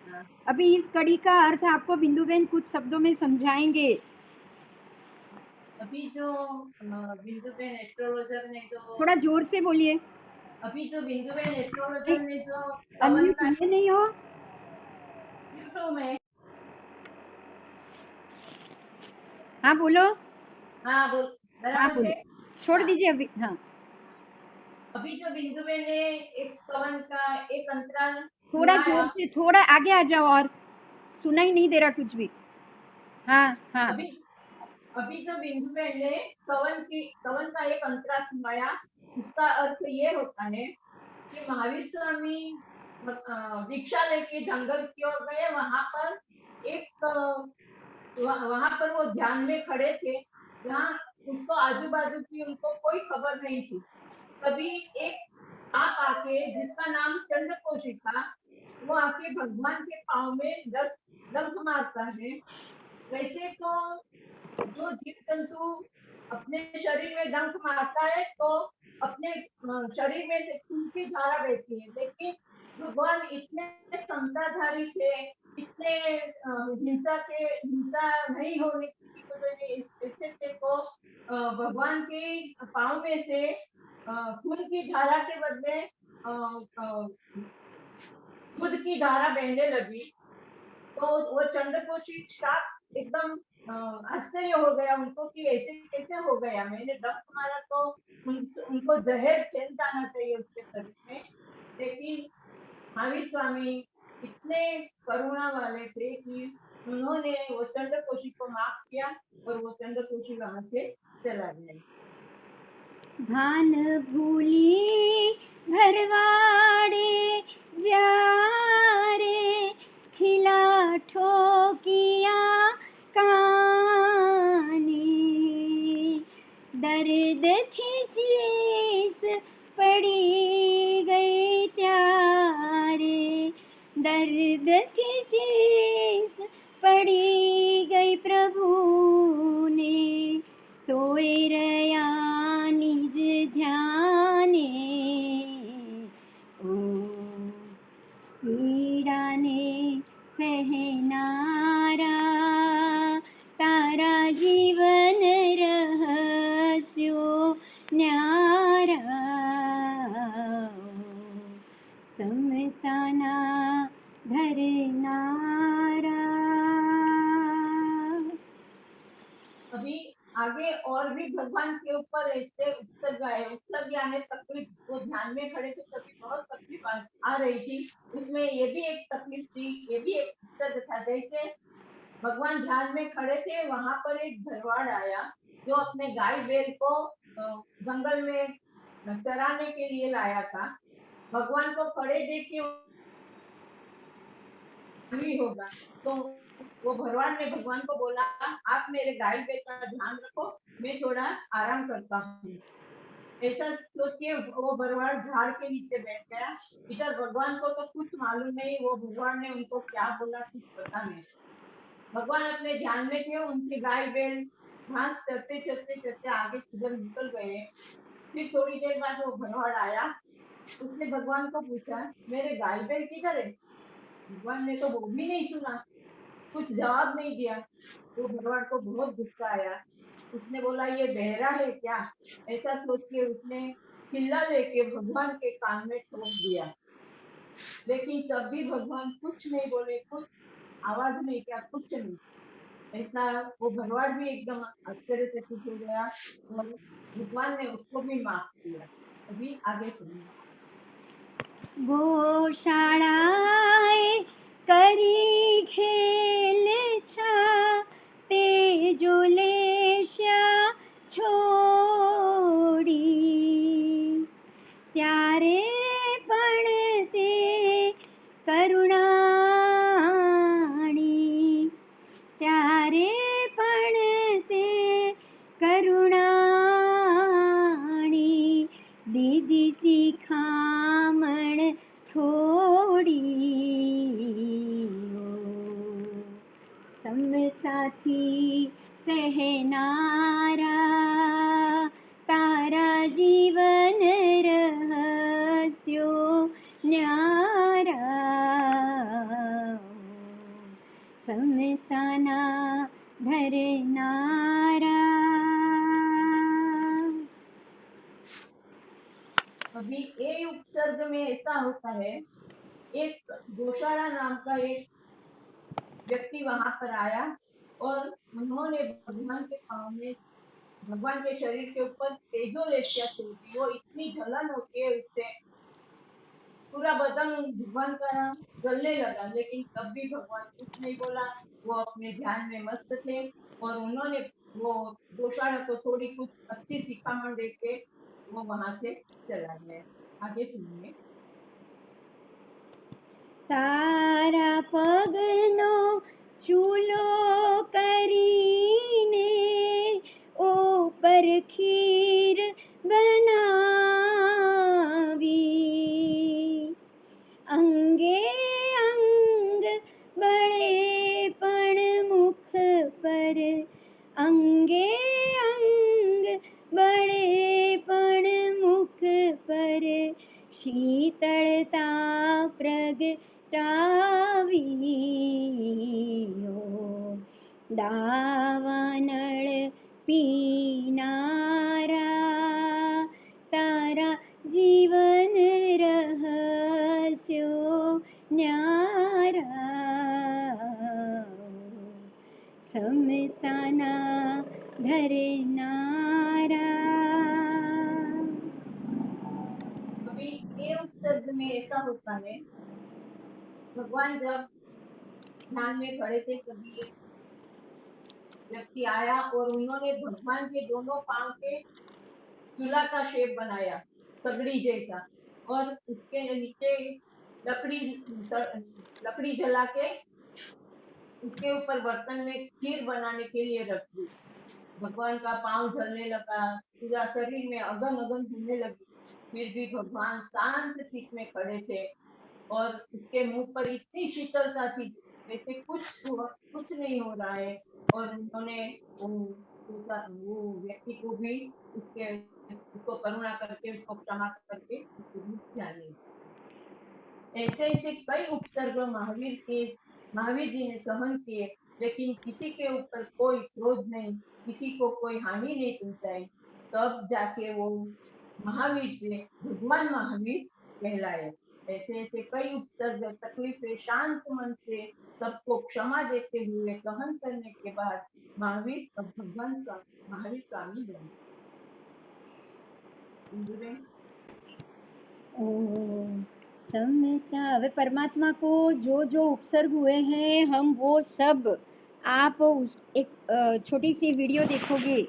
हाँ। अभी इस कड़ी का अर्थ आपको बिंदुबेन कुछ शब्दों में समझाएंगे। अभी जो बिंदुबेन एस्ट्रोलॉजर ने जो थोड़ा जोर से बोलिए। अभी जो बिंदुबेन एस्ट्रोलॉजर ने जो अनम्यूट हुए नहीं हो। में हाँ बोलो। हाँ बोल हाँ बराबर बोलो, है। छोड़ हाँ। दीजिए अभी। हाँ अभी जो बिंदुबेन ने एक स्तवन का एक अंतराल थोड़ा मिलाया, जोर से, थोड़ा आगे आ जाओ और सुना ही नहीं दे रहा कुछ भी। हाँ हाँ अभी जो बिंदुबेन ने स्तवन का एक अंतराल मिलाया, उसका अर्थ ये होता है कि महावीर स्वामी दीक्षा लेके जंगल की ओर गए। वहां पर वो ध्यान में खड़े थे, जहाँ उसको आजू बाजू की उनको कोई खबर नहीं थी। तभी एक सांप आके, जिसका नाम चंद्रकोशी था, वो आके भगवान के पाँव में डंक मारता है। वैसे तो जो जीव जंतु अपने शरीर में डंक मारता है तो अपने शरीर में से खून की धारा बहती है, लेकिन भगवान इतने समताधारी थे, इतने हिंसा नहीं होने की वजह से तो भगवान के पाँव में से खून की धारा के बदले दूध की धारा बहने लगी। तो वो चंद्रकोशी साप एकदम आश्चर्य हो गया उनको कि ऐसे कैसे हो गया, मैंने डंक मारा तो उनको जहर फैल जाना चाहिए उसके शरीर में। लेकिन महावीर स्वामी इतने करुणा वाले थे कि उन्होंने वो चंद्रकोशी को माफ किया और वो चंद्रकोशी वहां से चला गया। भान भूली भरवाड़े जा रे खिला ठोकिया काने दर्द थी चीस पड़ी गई त्यारे दर्द थी चीस पड़ी गई प्रभु ने तोय रया निज ध्याने ओ पीड़ा ने सहनारा तारा जीवन रहस्यो न्यारा समताना धरनारा। अभी आगे और भी भगवान के ऊपर ऐसे उत्सर्ग आए, उत्सर्ग यानी तकलीफ। वो ध्यान में खड़े थे तभी बहुत तकलीफ आ रही थी, उसमें ये भी एक तकलीफ थी, ये भी एक उत्सर्ग था। जैसे भगवान ध्यान में खड़े थे, वहां पर एक भरवाड़ आया जो अपने गाय बैल को जंगल में चराने के लिए लाया था। भगवान को खड़े देख के होगा तो वो भगवान ने भगवान को बोला, आप मेरे गाय बैल का ध्यान रखो, मैं थोड़ा आराम करता हूँ। ऐसा सोच के वो भगवान झाड़ के नीचे बैठ गया। इधर भगवान को तो कुछ मालूम नहीं, वो भगवान ने उनको क्या बोला कुछ पता नहीं। भगवान अपने ध्यान में थे, उनके गाय बैल घास चरते चरते चरते आगे किधर निकल गए। फिर थोड़ी देर बाद वो भगवान आया, उसने भगवान को पूछा, मेरे गाय बैल किधर है? भगवान ने तो वो भी नहीं सुना, कुछ जवाब नहीं दिया। वो भगवान को बहुत गुस्सा आया। उसने बोला, ये बहरा है क्या? ऐसा सोच के उसने किल्ला लेके भगवान के कान में ठोक दिया। लेकिन तब भी भगवान कुछ नहीं बोले, कुछ आवाज नहीं किया, कुछ नहीं। ऐसा वो भगवान भी एकदम आश्चर्यचकित हो गया और भगवान ने उसको भी माफ किया। अभी आगे सुनिए। गोशाळाए करी खेल छा तेजोलेश्या छोड़ी त्यारे पण ते करुणाणी त्यारे पण साथी सहनारा तारा जीवन रहस्यो न्यारा समताना धरनारा। अभी ए उपसर्ग में ऐसा होता है, एक गौशाला नाम का एक व्यक्ति वहां पर आया और उन्होंने भगवान के पाँव में, भगवान के शरीर के ऊपर तेजोलेशिया छोड़ी। वो इतनी जलन होती है उससे, पूरा बदन भगवान का जलने लगा, लेकिन तब भी भगवान कुछ नहीं बोला। वो अपने ध्यान में मस्त थे और उन्होंने वो गौशाला को थोड़ी कुछ अच्छी शिखामण देके वो वहां से चला गया। आगे सुनिए। तारा पगनो चूलो करीने ऊपर खीर बनावी, अंगे अंग बड़े पण मुख पर, अंगे अंग बड़े पण मुख पर शीतलता प्रगटावी दावानळ पीनारा तारा जीवन रहस्यो न्यारा समताना धरनारा। अभी ये उपसर्ग में ऐसा होता है, भगवान जब ध्यान में खड़े थे तभी एक व्यक्ति आया और उन्होंने भगवान के दोनों पांव के चूल्हा का शेप बनाया, तगड़ी जैसा, और उसके नीचे लकड़ी जला के उसके ऊपर बर्तन में खीर बनाने के लिए रख दी। भगवान का पांव जलने लगा, पूरा शरीर में अगन अगन होने लगी, फिर भी भगवान शांत चित में खड़े थे और उसके मुंह पर इतनी शीतलता थी जैसे कुछ नहीं हो रहा है। और उन्होंने वो व्यक्ति को भी उसको करुणा करके, उसको क्षमा करके उसको भी जाने। ऐसे ऐसे कई उपसर्ग महावीर जी ने सहन किए, लेकिन किसी के ऊपर कोई क्रोध नहीं, किसी को कोई हानि नहीं पहुंचाई। तब जाके वो महावीर से भगवान महावीर कहलाए। ऐसे ऐसे कई उपसर्ग तकलीफें शांत मन से सबको क्षमा देते हुए सहन करने के बाद महावीर अब भगवान महावीर स्वामी बने। समता। હવે परमात्मा को जो जो उपसर्ग हुए हैं हम वो सब आप एक छोटी सी वीडियो देखोगे।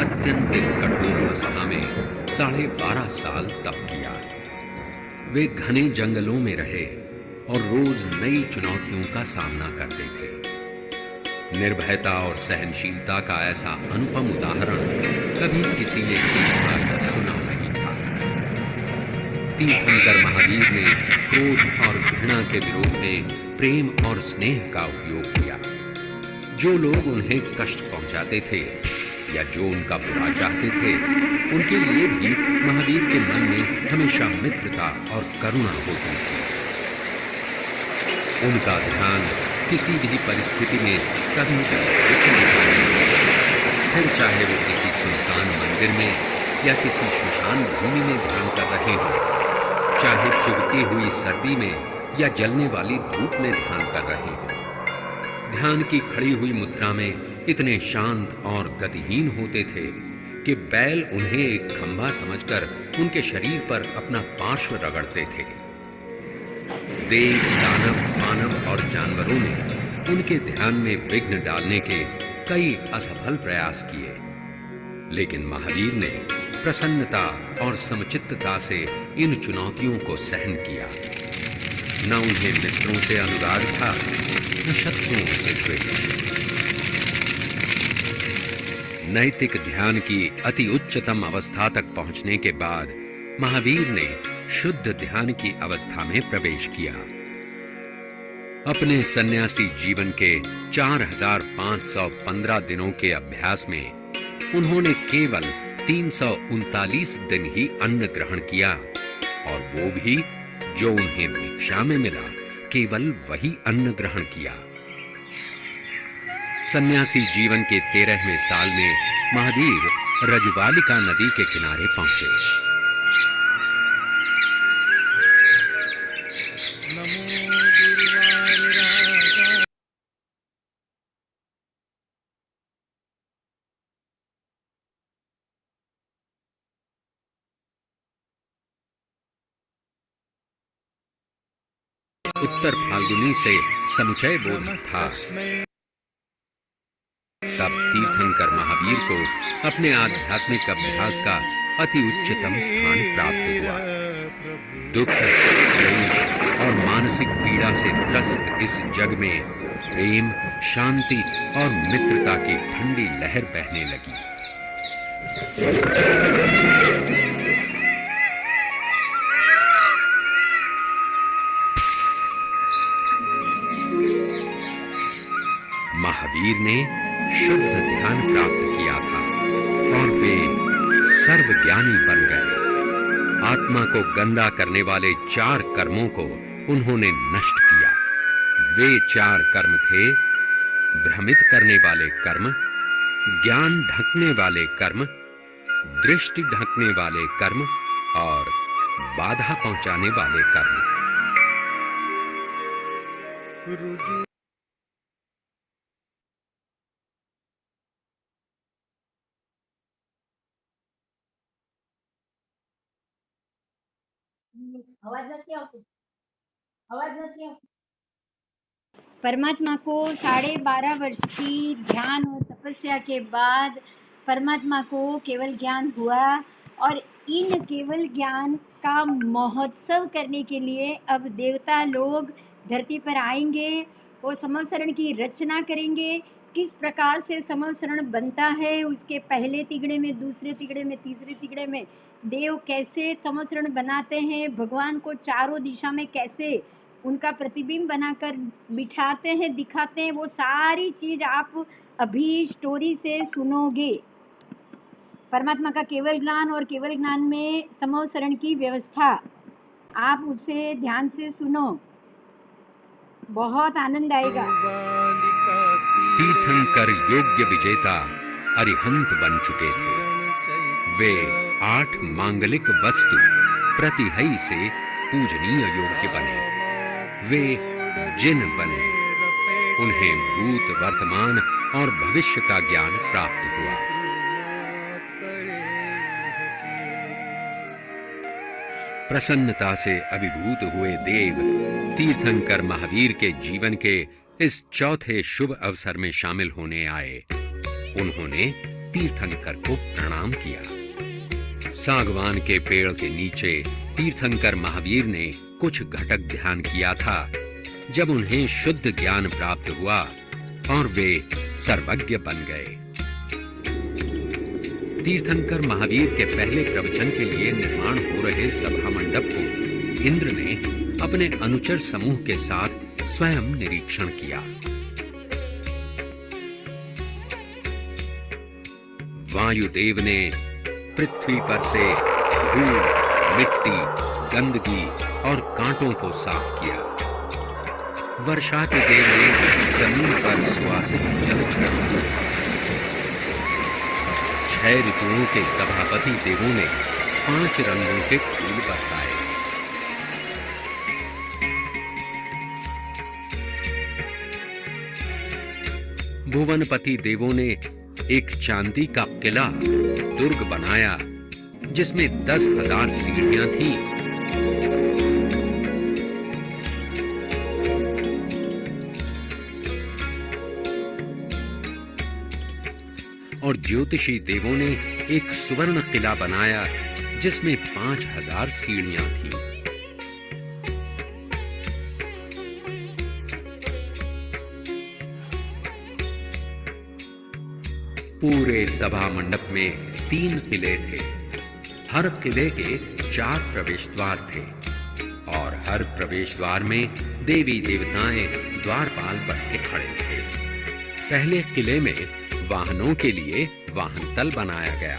अत्यंत कठोर अवस्था में 12.5 साल तप किया। वे घने जंगलों में रहे और रोज नई चुनौतियों का सामना करते थे। निर्भयता और सहनशीलता का ऐसा अनुपम उदाहरण कभी किसी ने देखा या सुना नहीं था। तीर्थंकर महावीर ने क्रोध और घृणा के विरोध में प्रेम और स्नेह का उपयोग किया। जो लोग उन्हें कष्ट पहुंचाते थे या जो उनका बुरा चाहते थे, उनके लिए भी महावीर के मन में हमेशा मित्रता और करुणा होती थी। उनका ध्यान किसी भी परिस्थिति में कभी फिर चाहे वो किसी सुनसान मंदिर में या किसी श्मशान भूमि में ध्यान कर रहे हों, चाहे चुभती हुई सर्दी में या जलने वाली धूप में ध्यान कर रहे हों। ध्यान की खड़ी हुई मुद्रा में इतने शांत और गतिहीन होते थे कि बैल उन्हें एक खंभा समझकर उनके शरीर पर अपना पार्श्व रगड़ते थे। देव, दानव, मानव और जानवरों ने उनके ध्यान में विघ्न डालने के कई असफल प्रयास किए, लेकिन महावीर ने प्रसन्नता और समचित्तता से इन चुनौतियों को सहन किया। न उन्हें मित्रों से अनुराग था, न शत्रुओं से द्वेष। नैतिक ध्यान की अति उच्चतम अवस्था तक पहुंचने के बाद महावीर ने शुद्ध ध्यान की अवस्था में प्रवेश किया। अपने सन्यासी जीवन के 4515 दिनों के अभ्यास में उन्होंने केवल 339 दिन ही अन्न ग्रहण किया, और वो भी जो उन्हें भिक्षा में मिला, केवल वही अन्न ग्रहण किया। सन्यासी जीवन के 13वें साल में महावीर रजवालिका नदी के किनारे पहुंचे। उत्तर फाल्गुनी से समुचय बोध था। तब तीर्थंकर महावीर को अपने आध्यात्मिक अभ्यास का अति उच्चतम स्थान प्राप्त हुआ। दुख, क्लेश और मानसिक पीड़ा से त्रस्त इस जग में प्रेम, शांति और मित्रता की ठंडी लहर बहने लगी। महावीर ने शुद्ध ध्यान प्राप्त किया था और वे सर्वज्ञानी बन गए। आत्मा को गंदा करने वाले 4 कर्मों को उन्होंने नष्ट किया। वे 4 कर्म थे: भ्रमित करने वाले कर्म, ज्ञान ढकने वाले कर्म, दृष्टि ढकने वाले कर्म और बाधा पहुंचाने वाले कर्म। परमात्मा को 12.5 वर्ष की ध्यान और तपस्या के बाद परमात्मा को केवल ज्ञान हुआ, और इन केवल ज्ञान का महोत्सव करने के लिए अब देवता लोग धरती पर आएंगे। वो समवसरण की रचना करेंगे। किस प्रकार से समवसरण बनता है, उसके पहले तिगड़े में, दूसरे तिगड़े में, तीसरे तिगड़े में देव कैसे समवसरण बनाते हैं, भगवान को चारों दिशा में कैसे उनका प्रतिबिंब बनाकर बिठाते हैं, दिखाते हैं, वो सारी चीज आप अभी स्टोरी से सुनोगे। परमात्मा का केवल ज्ञान और केवल ज्ञान में समवसरण की व्यवस्था, आप उसे ध्यान से सुनो, बहुत आनंद आएगा। तीर्थंकर योग्य विजेता अरिहंत बन चुके थे। वे 8 मांगलिक वस्तु प्रतिहई से पूजनीय योग्य बने। वे जिन बने, उन्हें भूत, वर्तमान और भविष्य का ज्ञान प्राप्त हुआ। प्रसन्नता से अभिभूत हुए देव तीर्थंकर महावीर के जीवन के इस चौथे शुभ अवसर में शामिल होने आए। उन्होंने तीर्थंकर को प्रणाम किया। सागवान के पेड़ के नीचे तीर्थंकर महावीर ने कुछ घटक ध्यान किया था, जब उन्हें शुद्ध ज्ञान प्राप्त हुआ और वे सर्वज्ञ बन गए। तीर्थंकर महावीर के पहले प्रवचन के लिए निर्माण हो रहे सभा मंडप को इंद्र ने अपने अनुचर समूह के साथ स्वयं निरीक्षण किया। वायुदेव ने पृथ्वी पर से धूल, मिट्टी, गंदगी और कांटों को साफ किया। वर्षा के देव ने जमीन पर सुवासित जल छिड़का। 6 ऋतुओं के सभापति देवों ने 5 रंगों के फूल बरसाए। भुवनपति देवों ने एक चांदी का किला दुर्ग बनाया, जिसमें 10,000 सीढ़ियां थीं। और ज्योतिषी देवों ने एक सुवर्ण किला बनाया, जिसमें 5,000 सीढ़ियां थीं। पूरे सभा मंडप में 3 किले थे। हर किले के 4 प्रवेश द्वार थे और हर प्रवेश द्वार में देवी देवताएं द्वारपाल बन के खड़े थे। पहले किले में वाहनों के लिए वाहन तल बनाया गया,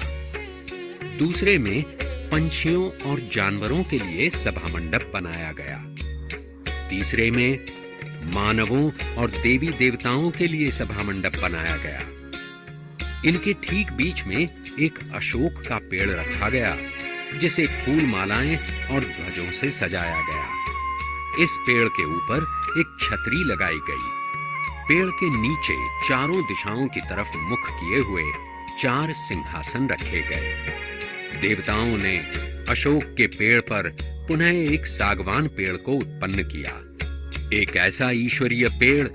दूसरे में पंछियों और जानवरों के लिए सभा मंडप बनाया गया, तीसरे में मानवों और देवी देवताओं के लिए सभा मंडप बनाया गया। इनके ठीक बीच में एक अशोक का पेड़ रखा गया जिसे फूल मालाएं और ध्वजों से सजाया गया। इस पेड़ के ऊपर एक छतरी लगाई गई। पेड़ के नीचे चारों दिशाओं की तरफ मुख किए हुए 4 सिंहासन रखे गए। देवताओं ने अशोक के पेड़ पर पुनः एक सागवान पेड़ को उत्पन्न किया, एक ऐसा ईश्वरीय पेड़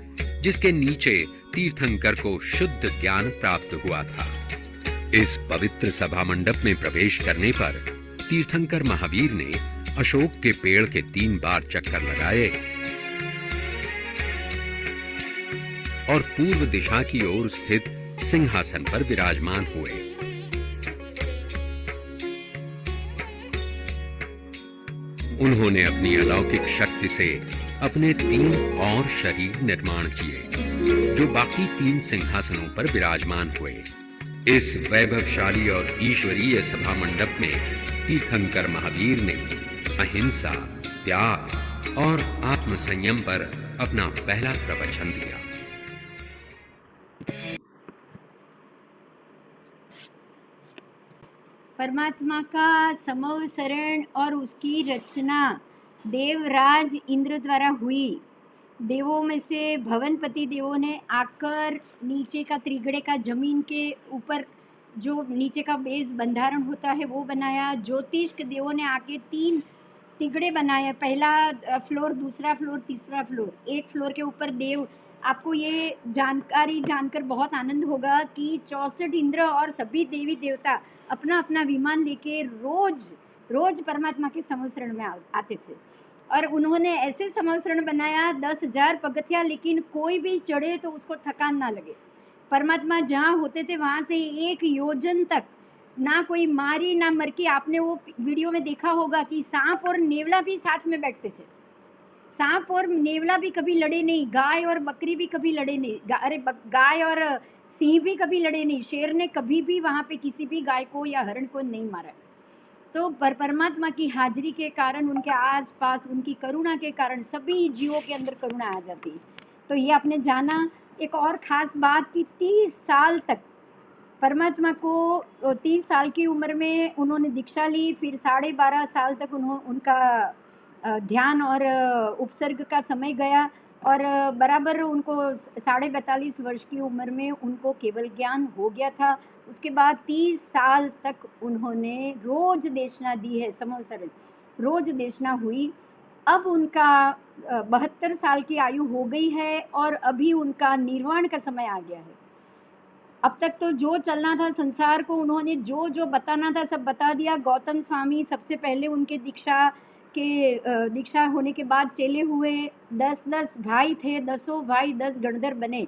जिसके नीचे तीर्थंकर को शुद्ध ज्ञान प्राप्त हुआ था। इस पवित्र सभा मंडप में प्रवेश करने पर तीर्थंकर महावीर ने अशोक के पेड़ के 3 बार चक्कर लगाए और पूर्व दिशा की ओर स्थित सिंहासन पर विराजमान हुए। उन्होंने अपनी अलौकिक शक्ति से अपने 3 और शरीर निर्माण किए जो बाकी 3 सिंहासनों पर विराजमान हुए। इस वैभवशाली और ईश्वरीय सभा मंडप में तीर्थंकर महावीर ने अहिंसा, त्याग और आत्मसंयम पर अपना पहला प्रवचन दिया। परमात्मा का समवसरण और उसकी रचना देवराज इंद्र द्वारा हुई। देवों में से भवनपति देवों ने आकर नीचे का त्रिगड़े का जमीन के ऊपर जो नीचे का बेस बंधारण होता है वो बनाया। ज्योतिष्क देवों ने आके 3 तिगड़े बनाए, पहला फ्लोर, दूसरा फ्लोर, तीसरा फ्लोर। एक फ्लोर के ऊपर देव, आपको ये जानकारी जानकर बहुत आनंद होगा कि 64 इंद्र और सभी देवी देवता अपना अपना विमान लेके रोज परमात्मा के समवसरण में आते थे और उन्होंने ऐसे समवसरण बनाया 10,000 पगथिया, लेकिन कोई भी चढ़े तो उसको थकान ना लगे। परमात्मा जहाँ होते थे वहां से 1 योजन तक ना कोई मारी ना मरकी। आपने वो वीडियो में देखा होगा कि सांप और नेवला भी साथ में बैठते थे। सांप और नेवला भी कभी लड़े नहीं, गाय और बकरी भी कभी लड़े नहीं, गाय और सिंह भी कभी लड़े नहीं, शेर ने कभी भी वहां पे किसी भी गाय को या हरण को नहीं मारा। तो परमात्मा की हाजिरी के कारण, उनके आसपास उनकी करुणा के कारण सभी जीवों के अंदर करुणा आ जाती है। तो ये आपने जाना। एक और खास बात कि 30 साल तक परमात्मा को 30 साल की उम्र में उन्होंने दीक्षा ली, फिर 12.5 साल तक उनका ध्यान और उपसर्ग का समय गया और बराबर उनको 42.5 वर्ष की उम्र में उनको केवल ज्ञान हो गया था। उसके बाद 30 साल तक उन्होंने रोज देशना दी है, समवसरण रोज देशना हुई। अब उनका 72 साल की आयु हो गई है और अभी उनका निर्वाण का समय आ गया है। अब तक तो जो चलना था संसार को, उन्होंने जो जो बताना था सब बता दिया। गौतम स्वामी सबसे पहले उनके दीक्षा होने के बाद चेले हुए। 10 भाई थे, 10 भाई 10 गणधर बने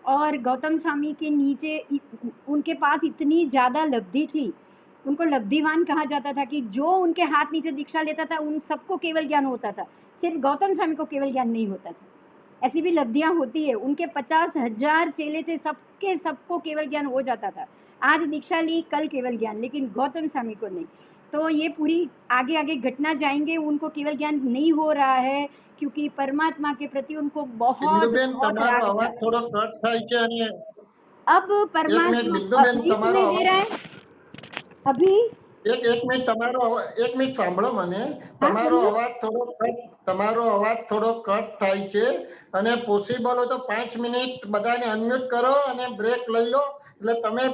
और गौतम स्वामी के नीचे उनके पास इतनी ज्यादा लब्धि थी, उनको लब्धिवान कहा जाता था कि जो उनके हाथ नीचे दीक्षा लेता था उन सबको केवल ज्ञान होता था, सिर्फ गौतम स्वामी को केवल ज्ञान नहीं होता था। ऐसी भी लब्धियां होती है। उनके 50,000 चेले थे, सबको केवल ज्ञान हो जाता था। आज दीक्षा ली, कल केवल ज्ञान, लेकिन गौतम स्वामी को नहीं। तो ये पूरी आगे घटना जाएंगे, उनको केवल ज्ञान नहीं हो रहा है क्योंकि परमात्मा के प्रति उनको बहुत राग था। अब परमात्मा दे रहा है अभी एक मिनिट સાંભળો મને। તમારો અવાજ થોડો કટ થાય છે અને પોસિબલ હોય તો 5 મિનિટ બધાને અનમ્યુટ કરો અને બ્રેક લઈ લો એટલે તમે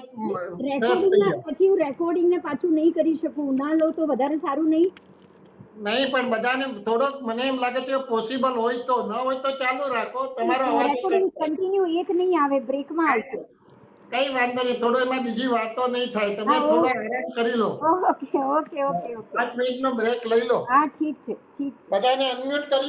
ફ્રેશ થઈ જાઓ। પછી હું રેકોર્ડિંગ ને પાછું નહીં કરી શકું, ના લો તો વધારે સારું નહીં? નહીં, પણ બધાને થોડોક મને એમ લાગે છે પોસિબલ હોય તો, ન હોય તો ચાલુ રાખો। તમારો અવાજ રેકોર્ડિંગ કન્ટિન્યુ એક નહીં આવે, બ્રેકમાં આવશે। કઈ વાંધો નહીં, થોડો એમાં બીજી વાતો નહીં થાય, તમે થોડો આરામ કરી લો। ઓકે 5 મિનિટનો બ્રેક લઈ લો। હા ઠીક છે, ઠીક। બધાને અનમ્યુટ કરી